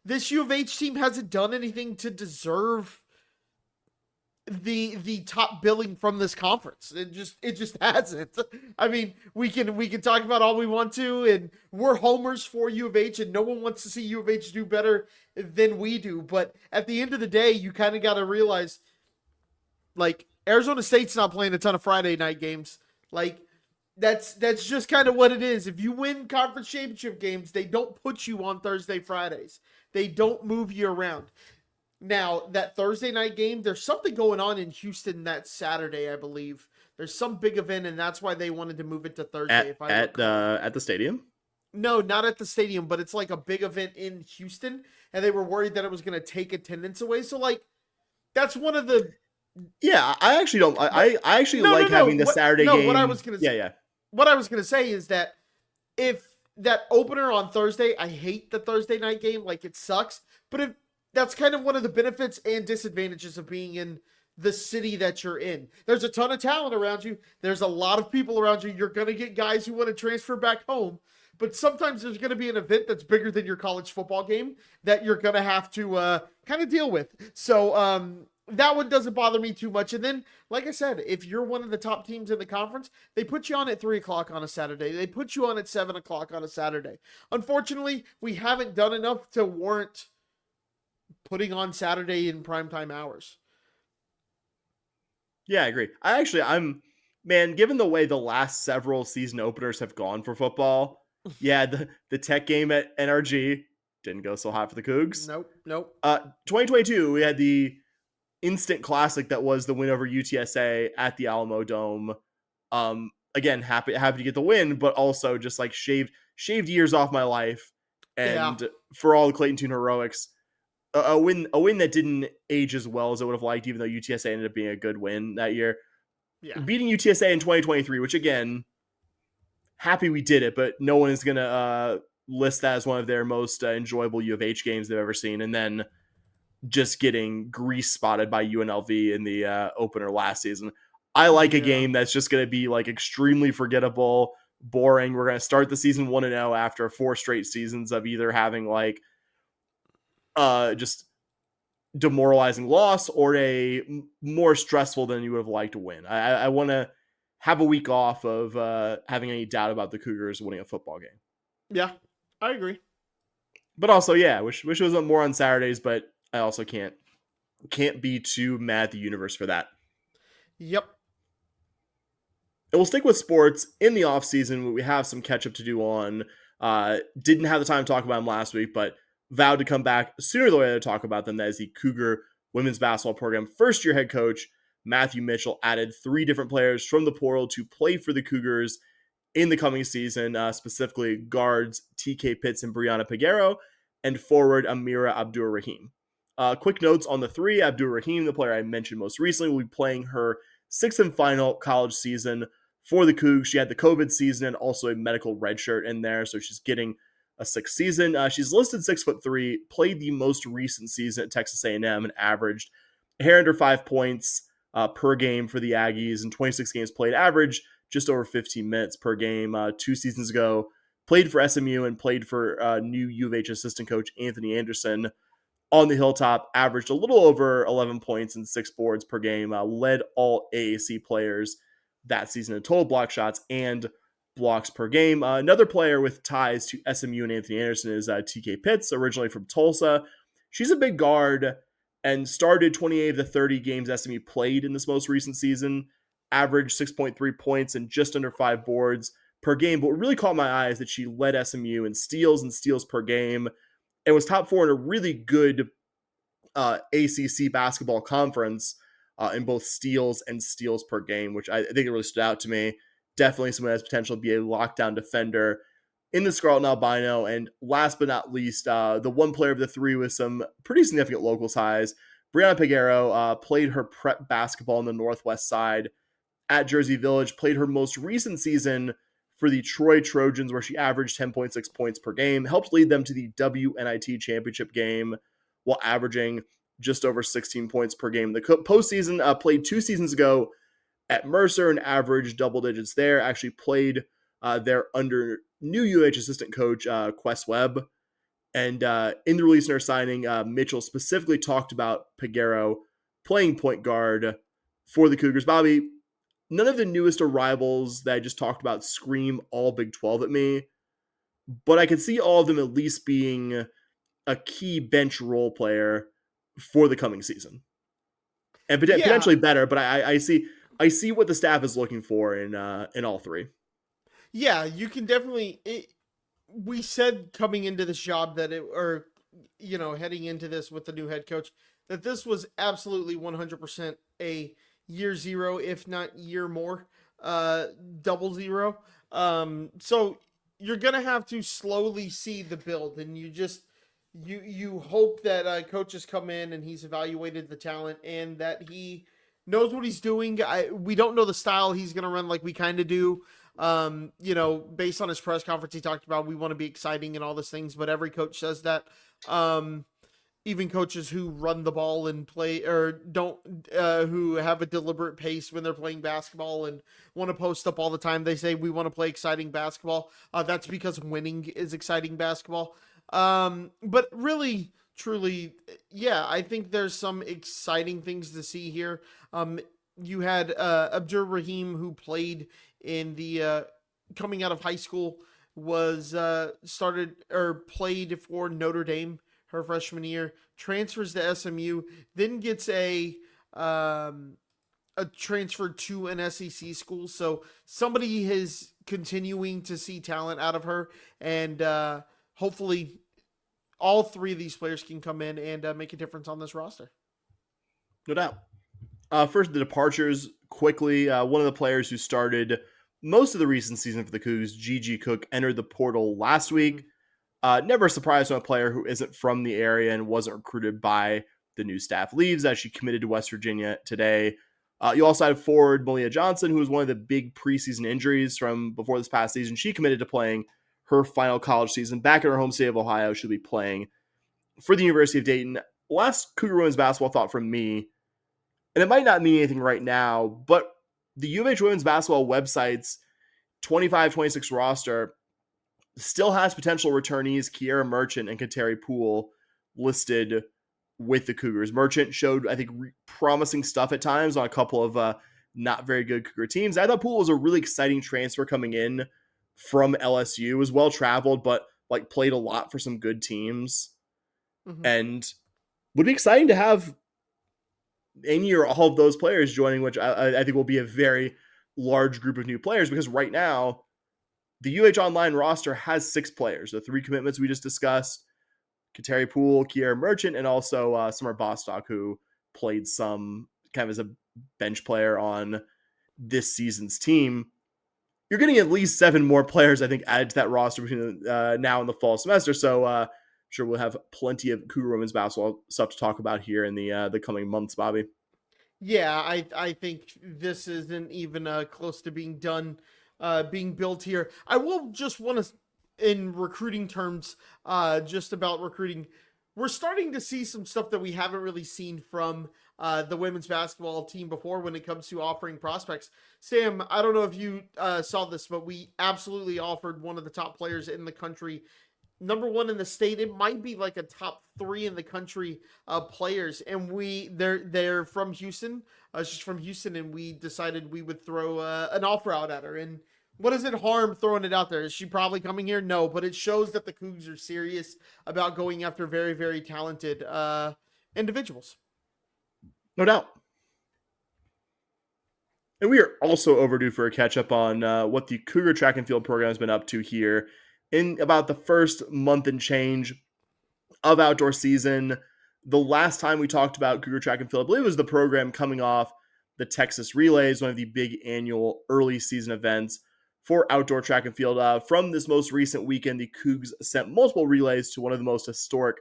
this U of H team hasn't done anything to deserve the top billing from this conference. It just hasn't. I mean, we can talk about all we want to, and we're homers for U of H, and no one wants to see U of H do better than we do. But at the end of the day, you kind of got to realize, like, Arizona State's not playing a ton of Friday night games. Like, that's just kind of what it is. If you win conference championship games, they don't put you on Thursday, Fridays. They don't move you around. Now, that Thursday night game, there's something going on in Houston that Saturday, I believe. There's some big event, and that's why they wanted to move it to Thursday. At the stadium? No, not at the stadium, but it's like a big event in Houston, and they were worried that it was going to take attendance away. So, like, that's one of the... Yeah, I actually don't... I actually like having the Saturday game. What I was going to say... Yeah. What I was going to say is that if that opener on Thursday, I hate the Thursday night game, like, it sucks, but if that's kind of one of the benefits and disadvantages of being in the city that you're in. There's a ton of talent around you. There's a lot of people around you. You're going to get guys who want to transfer back home. But sometimes there's going to be an event that's bigger than your college football game that you're going to have to kind of deal with. So that one doesn't bother me too much. And then, like I said, if you're one of the top teams in the conference, they put you on at 3 o'clock on a Saturday. They put you on at 7 o'clock on a Saturday. Unfortunately, we haven't done enough to warrant putting on Saturday in primetime hours. Yeah, I agree. Man, given the way the last several season openers have gone for football, yeah, the Tech game at NRG didn't go so hot for the Cougs. Nope. 2022, we had the instant classic that was the win over UTSA at the Alamo Dome. Again, happy to get the win, but also just like shaved years off my life. And for all the Clayton Tune heroics, a win that didn't age as well as I would have liked, even though UTSA ended up being a good win that year. Yeah. Beating UTSA in 2023, which again, happy we did it, but no one is going to list that as one of their most enjoyable U of H games they've ever seen. And then just getting grease spotted by UNLV in the opener last season. I like a game that's just going to be like extremely forgettable, boring. We're going to start the season 1-0 after 4 straight seasons of either having like just demoralizing loss or a more stressful than you would have liked to win. I want to have a week off of having any doubt about the Cougars winning a football game. Yeah, I agree. But also, yeah, wish it was more on Saturdays, but I also can't be too mad at the universe for that. Yep. And we'll stick with sports in the offseason. We have some catch up to do on. Didn't have the time to talk about them last week, but vowed to come back sooner than later to talk about them. That is the Cougar women's basketball program. First year head coach Matthew Mitchell added 3 different players from the portal to play for the Cougars in the coming season, specifically guards TK Pitts and Brianna Peguero, and forward Amira Abdur-Rahim. Quick notes on the 3. Abdur-Rahim, the player I mentioned most recently, will be playing her 6th and final college season for the Cougs. She had the COVID season and also a medical redshirt in there, so she's getting a 6th season. She's listed 6'3", played the most recent season at Texas A&M and averaged a hair under 5 points per game for the Aggies in 26 games played, average just over 15 minutes per game. 2 seasons ago, played for SMU and played for new U of H assistant coach Anthony Anderson on the Hilltop, averaged a little over 11 points and 6 boards per game, led all AAC players that season in total block shots and blocks per game. Another player with ties to SMU and Anthony Anderson is TK Pitts, originally from Tulsa. She's a big guard and started 28 of the 30 games SMU played in this most recent season, averaged 6.3 points and just under 5 boards per game. But what really caught my eye is that she led SMU in steals and steals per game and was top 4 in a really good ACC basketball conference in both steals and steals per game, which I think it really stood out to me. Definitely someone that has potential to be a lockdown defender in the Scarlet Albino. And last but not least, the one player of the 3 with some pretty significant local ties, Brianna Peguero, played her prep basketball on the Northwest side at Jersey Village, played her most recent season for the Troy Trojans, where she averaged 10.6 points per game, helped lead them to the WNIT championship game while averaging just over 16 points per game. The postseason, played 2 seasons ago at Mercer and averaged double digits there. Actually played there under new UH assistant coach Quest Webb. And in the release in our signing, Mitchell specifically talked about Peguero playing point guard for the Cougars. Bobby, none of the newest arrivals that I just talked about scream all Big 12 at me, but I could see all of them at least being a key bench role player for the coming season. And potentially better, but I see what the staff is looking for in all three. Yeah, you can definitely. We said coming into this job that heading into this with the new head coach, that this was absolutely 100% a year zero, if not year more, double zero. So you're gonna have to slowly see the build, and you hope that coaches come in and he's evaluated the talent and that he knows what he's doing. We don't know the style he's gonna run like we kind of do. Based on his press conference, he talked about we want to be exciting and all those things, but every coach says that. Even coaches who run the ball and play or don't, who have a deliberate pace when they're playing basketball and want to post up all the time, they say we want to play exciting basketball. That's because winning is exciting basketball. But really, truly, yeah, I think there's some exciting things to see here. You had Abdur Rahim, who played in the coming out of high school, was played for Notre Dame her freshman year, transfers to SMU, then gets a transfer to an SEC school. So somebody is continuing to see talent out of her, and hopefully all three of these players can come in and make a difference on this roster. No doubt. First, the departures quickly. One of the players who started most of the recent season for the Cougs, Gigi Cook, entered the portal last week. Never a surprise when a player who isn't from the area and wasn't recruited by the new staff leaves, as she committed to West Virginia today. You also had forward Malia Johnson, who was one of the big preseason injuries from before this past season. She committed to playing her final college season back in her home state of Ohio. She'll be playing for the University of Dayton. Last Cougar women's basketball thought from me, and it might not mean anything right now, but the UH women's basketball website's 25-26 roster still has potential returnees Kiera Merchant and Kateri Poole listed with the Cougars. Merchant showed, I think, promising stuff at times on a couple of not very good Cougar teams. I thought Poole was a really exciting transfer coming in from LSU. Was well traveled, but played a lot for some good teams, and would be exciting to have any or all of those players joining, which I think will be a very large group of new players, because right now the UH Online roster has 6 players. The 3 commitments we just discussed, Kateri Poole, Kiera Merchant, and also Summer Bostock, who played some kind of as a bench player on this season's team. You're getting at least 7 more players, I think, added to that roster between now and the fall semester. So I'm sure we'll have plenty of Cougar women's basketball stuff to talk about here in the coming months, Bobby. Yeah, I think this isn't even close to being done, being built here. I will just want to, in recruiting terms, just about recruiting, we're starting to see some stuff that we haven't really seen from the women's basketball team before when it comes to offering prospects. Sam, I don't know if you saw this, but we absolutely offered one of the top players in the country, number 1 in the state. It might be like a top 3 in the country players, and they're from Houston. She's from Houston, and we decided we would throw an offer out at her. And what does it harm throwing it out there? Is she probably coming here? No, but it shows that the Cougs are serious about going after very, very talented individuals. No doubt. And we are also overdue for a catch-up on what the Cougar track and field program has been up to here in about the first month and change of outdoor season. The last time we talked about Cougar track and field, I believe it was the program coming off the Texas Relays, one of the big annual early season events for outdoor track and field. From this most recent weekend, the Cougs sent multiple relays to one of the most historic,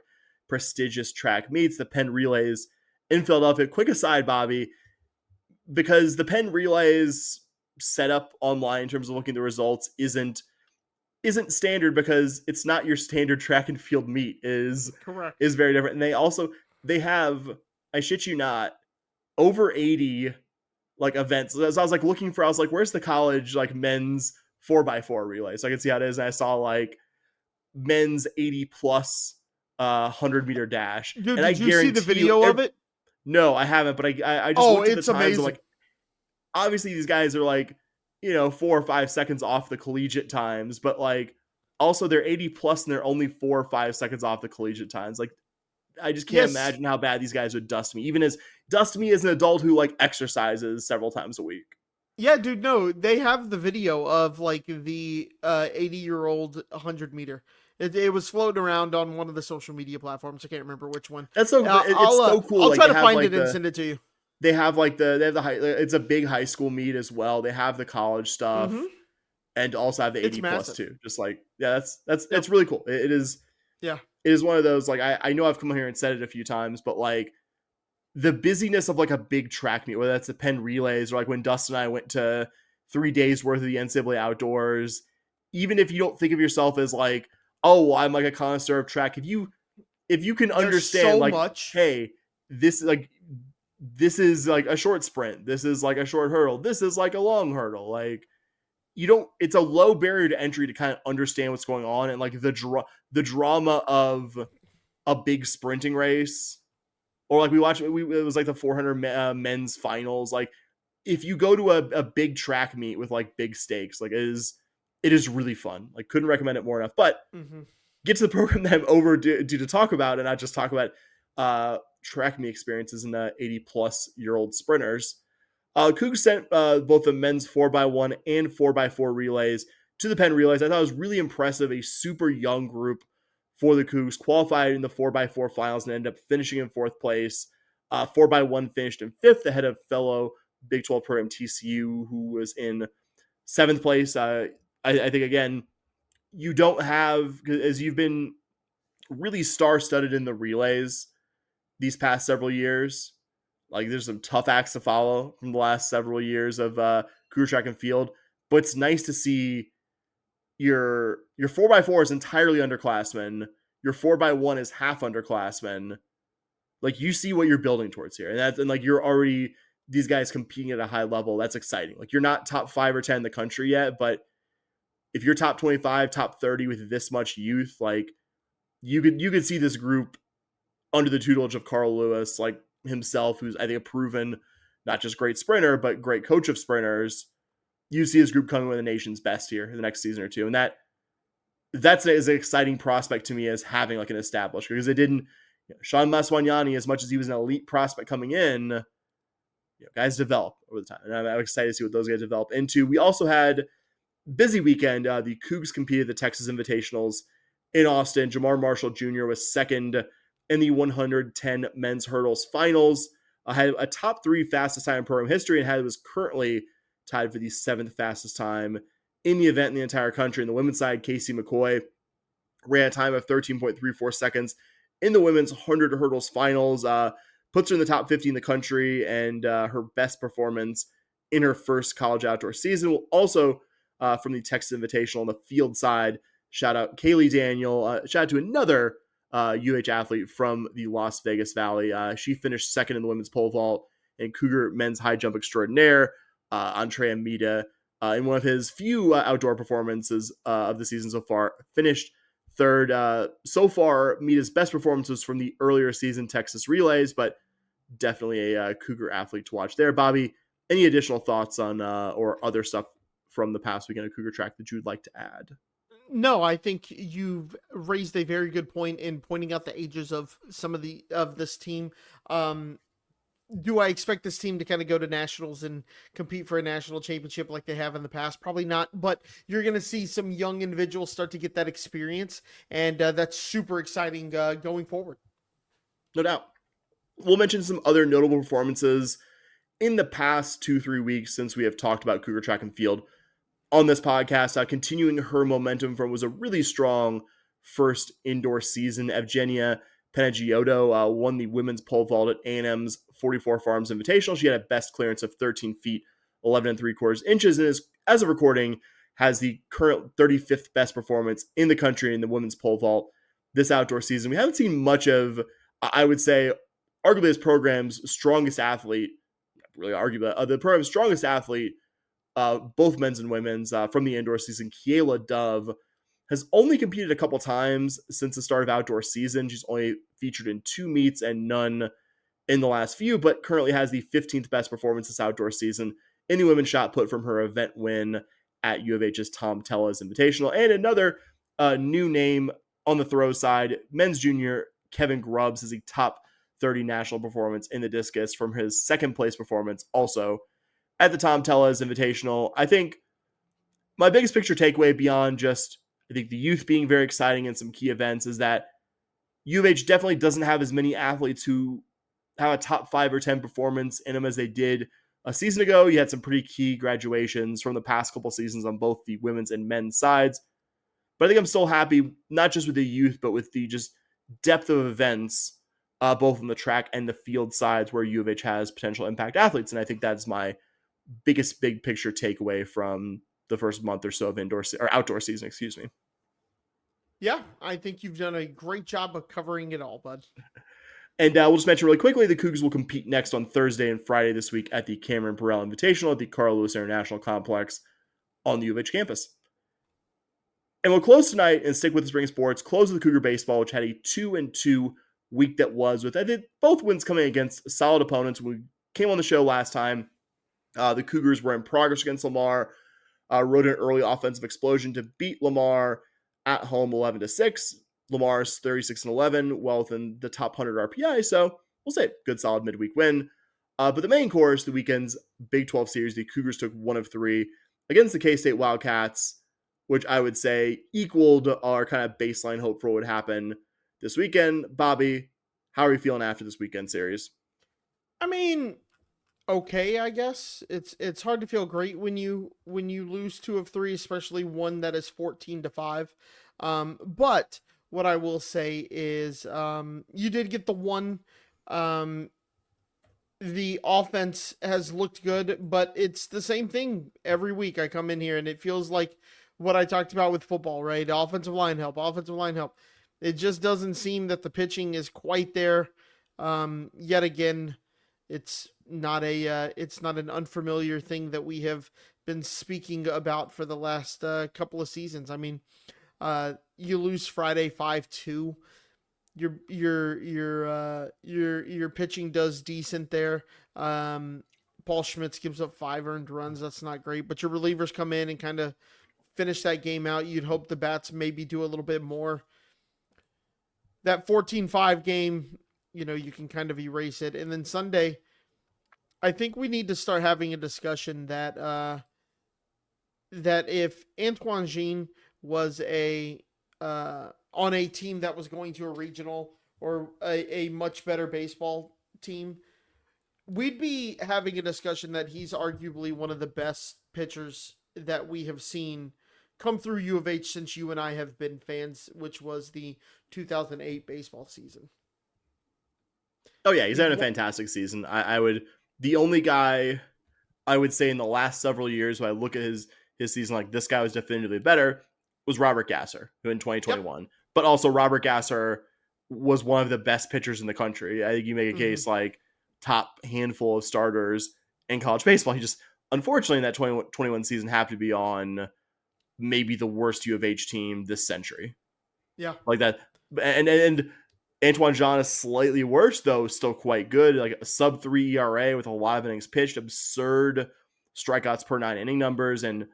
prestigious track meets, the Penn Relays in Philadelphia. Quick aside, Bobby, because the Penn Relays setup online in terms of looking at the results isn't standard, because it's not your standard track and field meet, is very different. And they have, I shit you not, over 80 like events. As I was like looking for, I was like, where's the college like men's 4x4 relay? So I could see how it is. And I saw like men's 80 plus 100-meter dash. Dude, And I did you see the guarantee video of it? No, I haven't, but I just looked at the It's times. amazing. I'm like, obviously these guys are like, 4 or 5 seconds off the collegiate times, but like also they're 80 plus and they're only 4 or 5 seconds off the collegiate times. Like, I just can't imagine how bad these guys would dust me, dust me as an adult who like exercises several times a week. Yeah, dude, no, they have the video of like the 80-year-old 100-meter. It was floating around on one of the social media platforms. I can't remember which one. That's so it's so cool. I'll like, try to find it and send it to you. They have like the high. It's a big high school meet as well. They have the college stuff, and also have the 80 plus too. Just like that's really cool. It is. Yeah. It is one of those, like, I know I've come here and said it a few times, but like the busyness of like a big track meet, whether that's the Penn relays or like when Dustin and I went to 3 days worth of the NCAA outdoors, even if you don't think of yourself as like, oh, well, I'm like a connoisseur of track, if you can understand like, hey, this is like a short sprint, this is like a short hurdle, this is like a long hurdle, like it's a low barrier to entry to kind of understand what's going on, and like the drama of a big sprinting race, or like it was like the 400 men's finals. Like if you go to a big track meet with like big stakes, like it is really fun. Like couldn't recommend it more enough. But get to the program that I'm overdue to talk about, and not just talk about track meet experiences in the 80-plus-year-old sprinters. Cougs sent both the men's 4x1 and 4x4 relays to the Penn relays. I thought it was really impressive. A super young group for the Cougs qualified in the 4x4 finals and ended up finishing in 4th place. 4x1 finished in 5th ahead of fellow Big 12 program TCU, who was in 7th place. I think, again, you don't have, as you've been really star-studded in the relays these past several years, like there's some tough acts to follow from the last several years of Cougar track and field, but it's nice to see your 4x4 is entirely underclassmen. Your 4x1 is half underclassmen. Like you see what you're building towards here, and like you're already these guys competing at a high level. That's exciting. Like you're not top 5 or 10 in the country yet, but if you're top 25, top 30 with this much youth, like you could see this group under the tutelage of Carl Lewis, like himself, who's I think a proven not just great sprinter but great coach of sprinters. You see his group coming with the nation's best here in the next season or two, and that's an exciting prospect to me as having like an established, because it didn't. Sean Maswanyani, as much as he was an elite prospect coming in, guys develop over the time, and I'm excited to see what those guys develop into. We also had busy weekend. The Cougs competed at the Texas Invitationals in Austin. Jamar Marshall Jr. was second in the 110 men's hurdles finals. Had a top 3 fastest time in program history, and was currently tied for the 7th fastest time in the event in the entire country. In the women's side, Casey McCoy ran a time of 13.34 seconds in the women's 100 hurdles finals. Puts her in the top 50 in the country, and her best performance in her first college outdoor season. Also from the Texas Invitational on the field side, shout out Kaylee Daniel. Shout out to another UH athlete from the Las Vegas Valley. She finished second in the women's pole vault and Cougar men's high jump extraordinaire. Andrea Mita, in one of his few outdoor performances of the season so far, finished third. So far, Mita's best performance was from the earlier season Texas relays, but definitely a Cougar athlete to watch there. Bobby, any additional thoughts on or other stuff from the past weekend of Cougar track that you'd like to add? No, I think you've raised a very good point in pointing out the ages of some of this team. Do I expect this team to kind of go to nationals and compete for a national championship like they have in the past? Probably not, but you're going to see some young individuals start to get that experience, and that's super exciting going forward. No doubt. We'll mention some other notable performances in the past 2-3 weeks since we have talked about Cougar track and field on this podcast. Continuing her momentum from was a really strong first indoor season. Evgenia Panagiotou won the women's pole vault at A&M's 44 Farms Invitational. She had a best clearance of 13 feet, 11 3/4 inches, and as of recording, has the current 35th best performance in the country in the women's pole vault this outdoor season. We haven't seen much of, I would say, arguably this program's strongest athlete really argue, but the program's strongest athlete, both men's and women's, from the indoor season, Kiela Dove, has only competed a couple times since the start of outdoor season. She's only featured in 2 meets and none in the last few, but currently has the 15th best performance this outdoor season in the women's shot put from her event win at U of H's Tom Tellis Invitational. And another new name on the throw side, men's junior Kevin Grubbs has a top 30 national performance in the discus from his second place performance also at the Tom Tellis Invitational. I think my biggest picture takeaway beyond just, I think, the youth being very exciting in some key events is that U of H definitely doesn't have as many athletes who have a top 5 or 10 performance in them as they did a season ago. You had some pretty key graduations from the past couple seasons on both the women's and men's sides. But I think I'm still happy, not just with the youth, but with the just depth of events, both on the track and the field sides where U of H has potential impact athletes. And I think that's my biggest big picture takeaway from the first month or so of outdoor season, excuse me. Yeah, I think you've done a great job of covering it all, bud. And we'll just mention really quickly, the Cougs will compete next on Thursday and Friday this week at the Cameron Burrell Invitational at the Carl Lewis International Complex on the U of H campus. And we'll close tonight and stick with the spring sports. Close with the Cougar baseball, which had a 2-2 week that was, with I think both wins coming against solid opponents. When we came on the show last time, the Cougars were in progress against Lamar, rode an early offensive explosion to beat Lamar at home 11-6. Lamar's 36-11, well within the top 100 RPI, so we'll say good solid midweek win. But the main course, the weekend's Big 12 series, the Cougars took 1 of 3 against the K-State Wildcats, which I would say equaled our kind of baseline hope for what would happen this weekend. Bobby, how are you feeling after this weekend series? I mean, okay, I guess. It's hard to feel great when you lose 2 of 3, especially one that is 14-5. But what I will say is you did get the one. The offense has looked good, but it's the same thing every week. I come in here and it feels like what I talked about with football, right? Offensive line help. It just doesn't seem that the pitching is quite there. Yet again, it's not an unfamiliar thing that we have been speaking about for the last couple of seasons. I mean, you lose Friday 5-2. Your pitching does decent there. Paul Schmitz gives up 5 earned runs. That's not great, but your relievers come in and kind of finish that game out. You'd hope the bats maybe do a little bit more. That 14-5 game, you can kind of erase it. And then Sunday, I think we need to start having a discussion that if Antoine Jean was on a team that was going to a regional or a much better baseball team, we'd be having a discussion that he's arguably one of the best pitchers that we have seen come through U of H since you and I have been fans, which was the 2008 baseball season. Oh yeah, he's having a fantastic season. The only guy I would say in the last several years when I look at his season like this guy was definitively better was Robert Gasser, who in 2021. Yep. But also Robert Gasser was one of the best pitchers in the country. I think you make a case like top handful of starters in college baseball. He just, unfortunately, in that 2021 season happened to be on maybe the worst U of H team this century. Yeah. Like that. And Antoine Jean is slightly worse, though, still quite good. Like a sub-3 ERA with a lot of innings pitched, absurd strikeouts per 9 inning numbers. And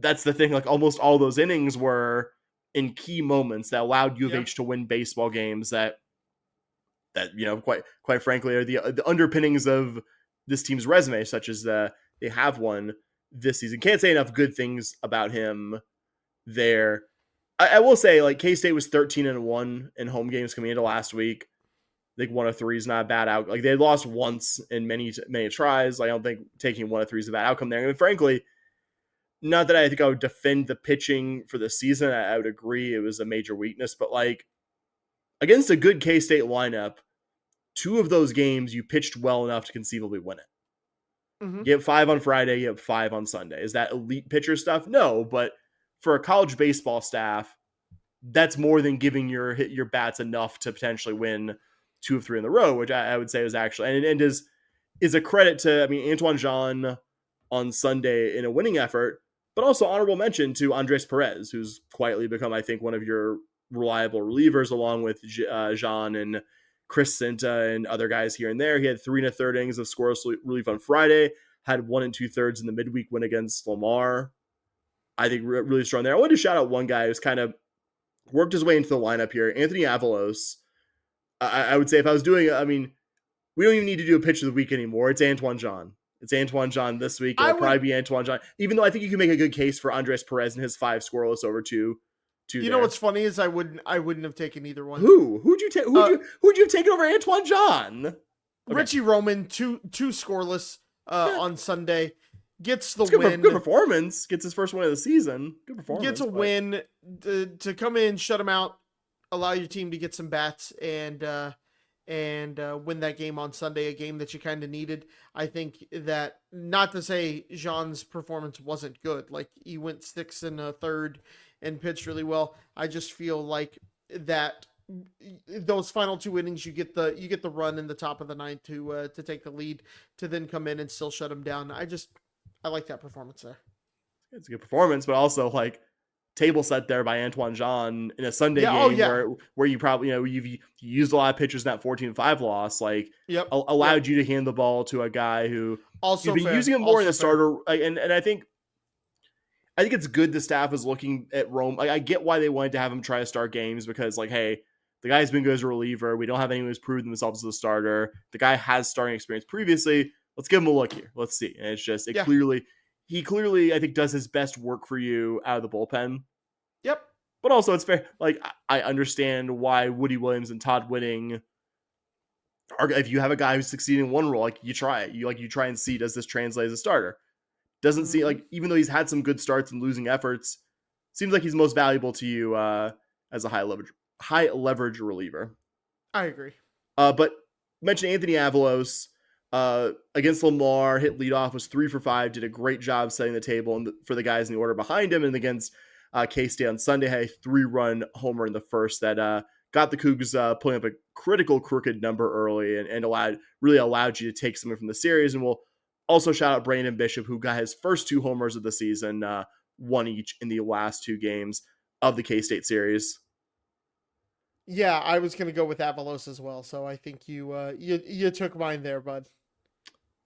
that's the thing, like almost all those innings were in key moments that allowed U of H to win baseball games that quite frankly are the underpinnings of this team's resume, such as they have won this season. Can't say enough good things about him there. I will say, like, K-State was 13-1 in home games coming into last week. I think 1 of 3 is not a bad outcome. Like, they lost once in many tries. I don't think taking 1 of 3 is a bad outcome there. I mean, frankly, not that I think I would defend the pitching for the season. I would agree it was a major weakness. But, like, against a good K-State lineup, 2 of those games you pitched well enough to conceivably win it. Mm-hmm. You have 5 on Friday, you have 5 on Sunday. Is that elite pitcher stuff? No, but for a college baseball staff, that's more than giving your bats enough to potentially win 2 of 3 in a row, which I would say was actually, and as is a credit to, Antoine Jean on Sunday in a winning effort, but also honorable mention to Andres Perez, who's quietly become, I think, one of your reliable relievers, along with Jean and Chris Cinta and other guys here and there. He had 3 1/3 innings of scoreless relief on Friday, had 1 2/3 in the midweek win against Lamar. I think really strong there. I wanted to shout out one guy who's kind of worked his way into the lineup here, Anthony Avalos. I would say if I was doing, we don't even need to do a pitch of the week anymore. It's Antoine Jean. It's Antoine Jean this week. It'll probably be Antoine Jean, even though I think you can make a good case for Andres Perez and his 5 scoreless over two. You know what's funny is I wouldn't have taken either one. Who'd you take? Who'd you have taken over Antoine Jean? Okay. Richie Roman, two scoreless on Sunday, gets the win. Good performance. Gets his first win of the season. Good performance. Gets a win to come in, shut him out, allow your team to get some bats and win that game on Sunday, a game that you kind of needed. I think that, not to say Jean's performance wasn't good, like he went 6 1/3 and pitched really well. I just feel like that those final 2 innings, you get the run in the top of the 9th to take the lead, to then come in and still shut him down. I like that performance there. It's a good performance, but also like table set there by Antoine Jean in a Sunday game where you probably, you've used a lot of pitchers in that 14-5 loss, like allowed you to hand the ball to a guy who also you've been using him more in the starter. And I think it's good the staff is looking at Rome. Like, I get why they wanted to have him try to start games, because like, hey, the guy's been good as a reliever. We don't have anyone who's proven themselves as a starter. The guy has starting experience previously. Let's give him a look here. Let's see. And it's just, he clearly, I think, does his best work for you out of the bullpen. Yep. But also, it's fair. Like, I understand why Woody Williams and Todd Whitting are, if you have a guy who's succeeding in one role, like, you try it. You try and see, does this translate as a starter? Doesn't seem like, even though he's had some good starts and losing efforts, seems like he's most valuable to you as a high leverage reliever. I agree. But mention Anthony Avalos against Lamar, hit leadoff, was 3 for 5, did a great job setting the table for the guys in the order behind him, and against K-State on Sunday had a 3-run homer in the first that got the Cougs pulling up a critical crooked number early and really allowed you to take something from the series. And we'll also shout out Brandon Bishop, who got his first 2 homers of the season, 1 each in the last 2 games of the K-State series. Yeah, I was going to go with Avalos as well, so I think you took mine there, bud.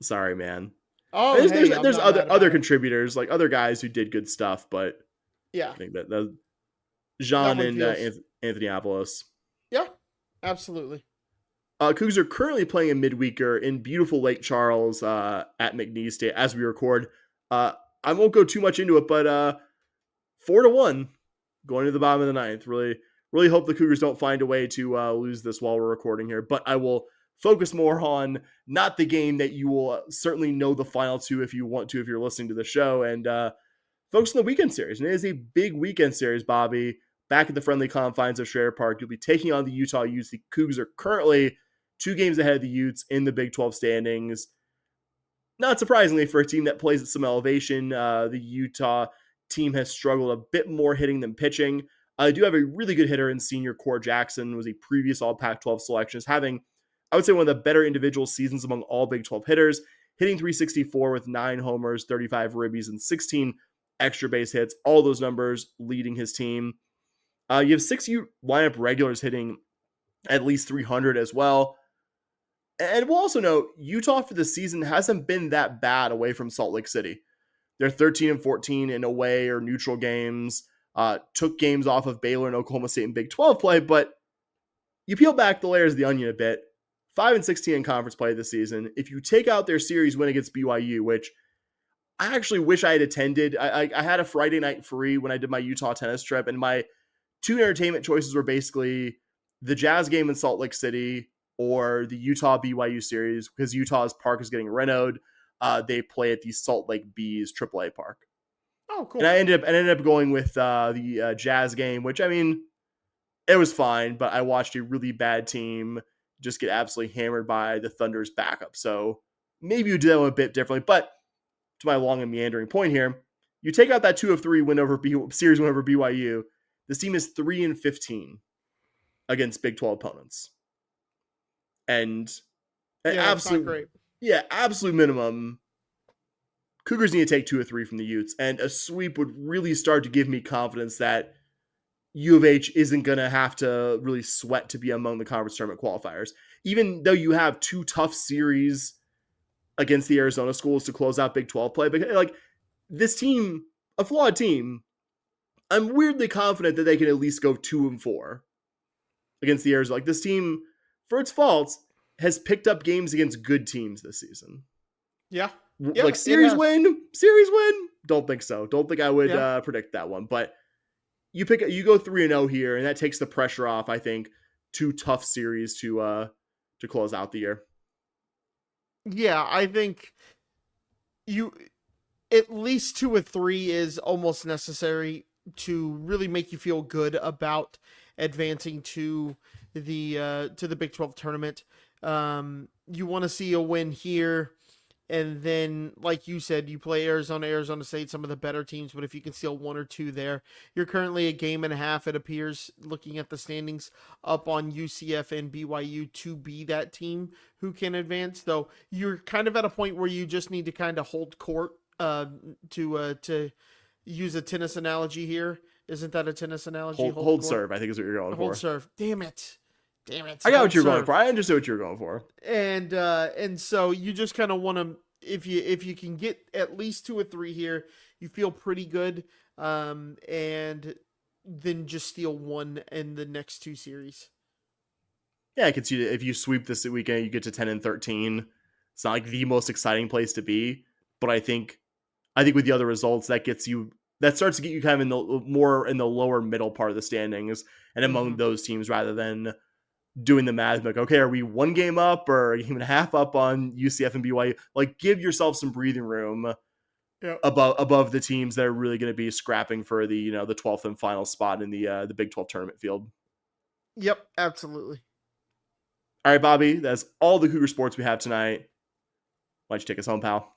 Sorry, man. Oh, there's other contributors, like other guys who did good stuff, but yeah, I think that Jean and Anthony Avalos. Yeah, absolutely. Cougs are currently playing a midweeker in beautiful Lake Charles at McNeese State as we record. I won't go too much into it, but 4-1 going to the bottom of the 9th. Really hope the Cougars don't find a way to lose this while we're recording here, but I will focus more on not the game that you will certainly know the final 2 if you want to, if you're listening to the show, and focus on the weekend series. And it is a big weekend series, Bobby. Back at the friendly confines of Schroeder Park, you'll be taking on the Utah Utes. The Cougs are currently 2 games ahead of the Utes in the Big 12 standings. Not surprisingly, for a team that plays at some elevation, the Utah team has struggled a bit more hitting than pitching. I do have a really good hitter in senior Core Jackson, was a previous All Pac-12 selection, is having, I would say, one of the better individual seasons among all Big 12 hitters, hitting .364 with 9 homers, 35 ribbies, and 16 extra base hits. All those numbers leading his team. You have 6 lineup regulars hitting at least .300 as well. And we'll also note, Utah for the season hasn't been that bad away from Salt Lake City. They're 13-14 in away or neutral games. Took games off of Baylor and Oklahoma State in Big 12 play, but you peel back the layers of the onion a bit. 5-16 in conference play this season. If you take out their series win against BYU, which I actually wish I had attended. I had a Friday night free when I did my Utah tennis trip, and my 2 entertainment choices were basically the Jazz game in Salt Lake City or the Utah BYU series, because Utah's park is getting renoed. They play at the Salt Lake Bees AAA park. Oh, cool. And I ended up going with the Jazz game, which, I mean, it was fine, but I watched a really bad team just get absolutely hammered by the Thunder's backup. So maybe you do that one a bit differently. But to my long and meandering point here, you take out that 2 of 3 series win over BYU. This team is 3-15 against Big 12 opponents. And absolutely, Yeah, absolute minimum. Cougars need to take 2 or 3 from the Utes, and a sweep would really start to give me confidence that U of H isn't going to have to really sweat to be among the conference tournament qualifiers. Even though you have 2 tough series against the Arizona schools to close out Big 12 play, but like this team, a flawed team, I'm weirdly confident that they can at least go 2-4 against the Arizona. Like this team, for its faults, has picked up games against good teams this season. Yeah. Like series win. Don't think so. Don't think I would predict that one. But you go 3-0 here, and that takes the pressure off. I think 2 tough series to close out the year. Yeah, I think you at least 2 or 3 is almost necessary to really make you feel good about advancing to the Big 12 tournament. You want to see a win here, and then, like you said, you play Arizona State, some of the better teams, but if you can steal 1 or 2 there, you're currently a game and a half, it appears, looking at the standings, up on UCF and BYU to be that team who can advance, though you're kind of at a point where you just need to kind of hold court, to use a tennis analogy here. Isn't that a tennis analogy? Hold serve, I think is what you're going for. Hold serve. Damn it. I got what you're going for. I understood what you were going for. And so you just kind of want to, if you can get at least 2 or 3 here, you feel pretty good. And then just steal 1 in the next 2 series. Yeah, I could see if you sweep this weekend, you get to 10-13. It's not like the most exciting place to be, but I think with the other results, that starts to get you kind of more in the lower middle part of the standings and among those teams, rather than doing the math like, okay, are we 1 game up or a game and a half up on UCF and BYU? Like, give yourself some breathing room above the teams that are really going to be scrapping for the the 12th and final spot in the Big 12 tournament field. Yep, absolutely. All right, Bobby, that's all the Cougar sports we have tonight. Why don't you take us home, pal?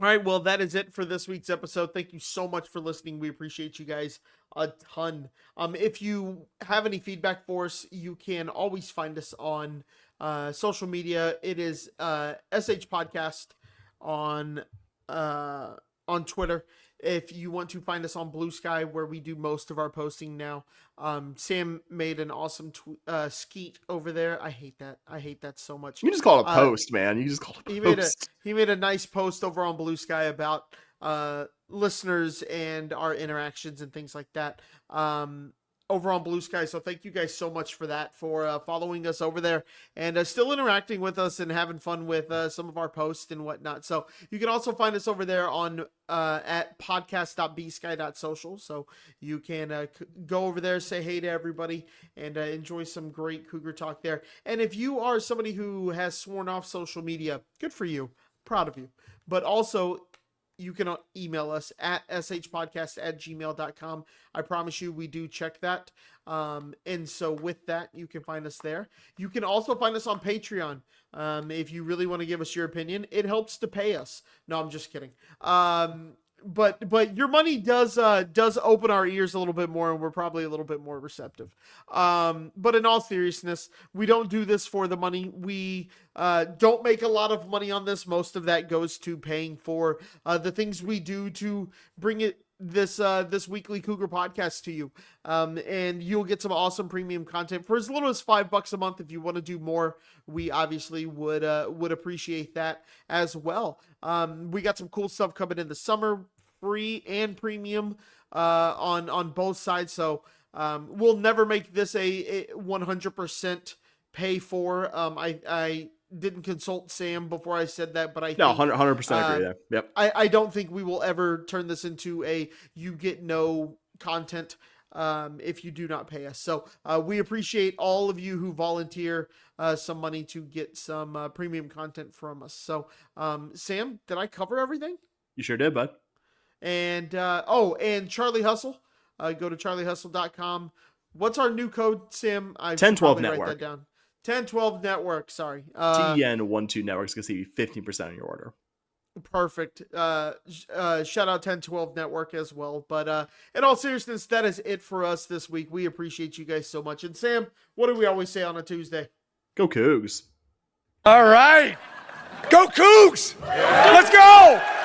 All right, well, that is it for this week's episode. Thank you so much for listening. We appreciate you guys a ton. If you have any feedback for us, you can always find us on social media. It is SH Podcast on Twitter. If you want to find us on Blue Sky, where we do most of our posting now. Sam made an awesome skeet over there. I hate that so much. You just call it a post, man. You just call it a post. He made a nice post over on Blue Sky about listeners and our interactions and things like that. Over on Blue Sky. So thank you guys so much for that, for following us over there and still interacting with us and having fun with some of our posts and whatnot. So you can also find us over there on at podcast.bsky.social. So you can go over there, say hey to everybody, and enjoy some great Cougar talk there. And if you are somebody who has sworn off social media, good for you. Proud of you. But also, you can email us at shpodcast@gmail.com. I promise you we do check that. And so with that, you can find us there. You can also find us on Patreon. If you really want to give us your opinion, it helps to pay us. No, I'm just kidding. But your money does open our ears a little bit more, and we're probably a little bit more receptive. But in all seriousness, we don't do this for the money. We don't make a lot of money on this. Most of that goes to paying for the things we do to bring this weekly Cougar podcast to you. And you'll get some awesome premium content for as little as $5 a month. If you want to do more, we obviously would appreciate that as well. We got some cool stuff coming in the summer, free and premium, on both sides. So, we'll never make this a 100% pay for. I didn't consult Sam before I said that, but I think, 100% agree there. Yep. I don't think we will ever turn this into a you get no content if you do not pay us. So we appreciate all of you who volunteer some money to get some premium content from us. So Sam, did I cover everything? You sure did, bud. And and Charlie Hustle. Go to charliehustle.com. What's our new code, Sam? I 1012 Network. Write that down. 1012 Network, sorry. TN12 Network's going to save you 15% on your order. Perfect. Shout out 1012 Network as well. But in all seriousness, that is it for us this week. We appreciate you guys so much. And Sam, what do we always say on a Tuesday? Go Cougs. All right. Go Cougs! Let's go!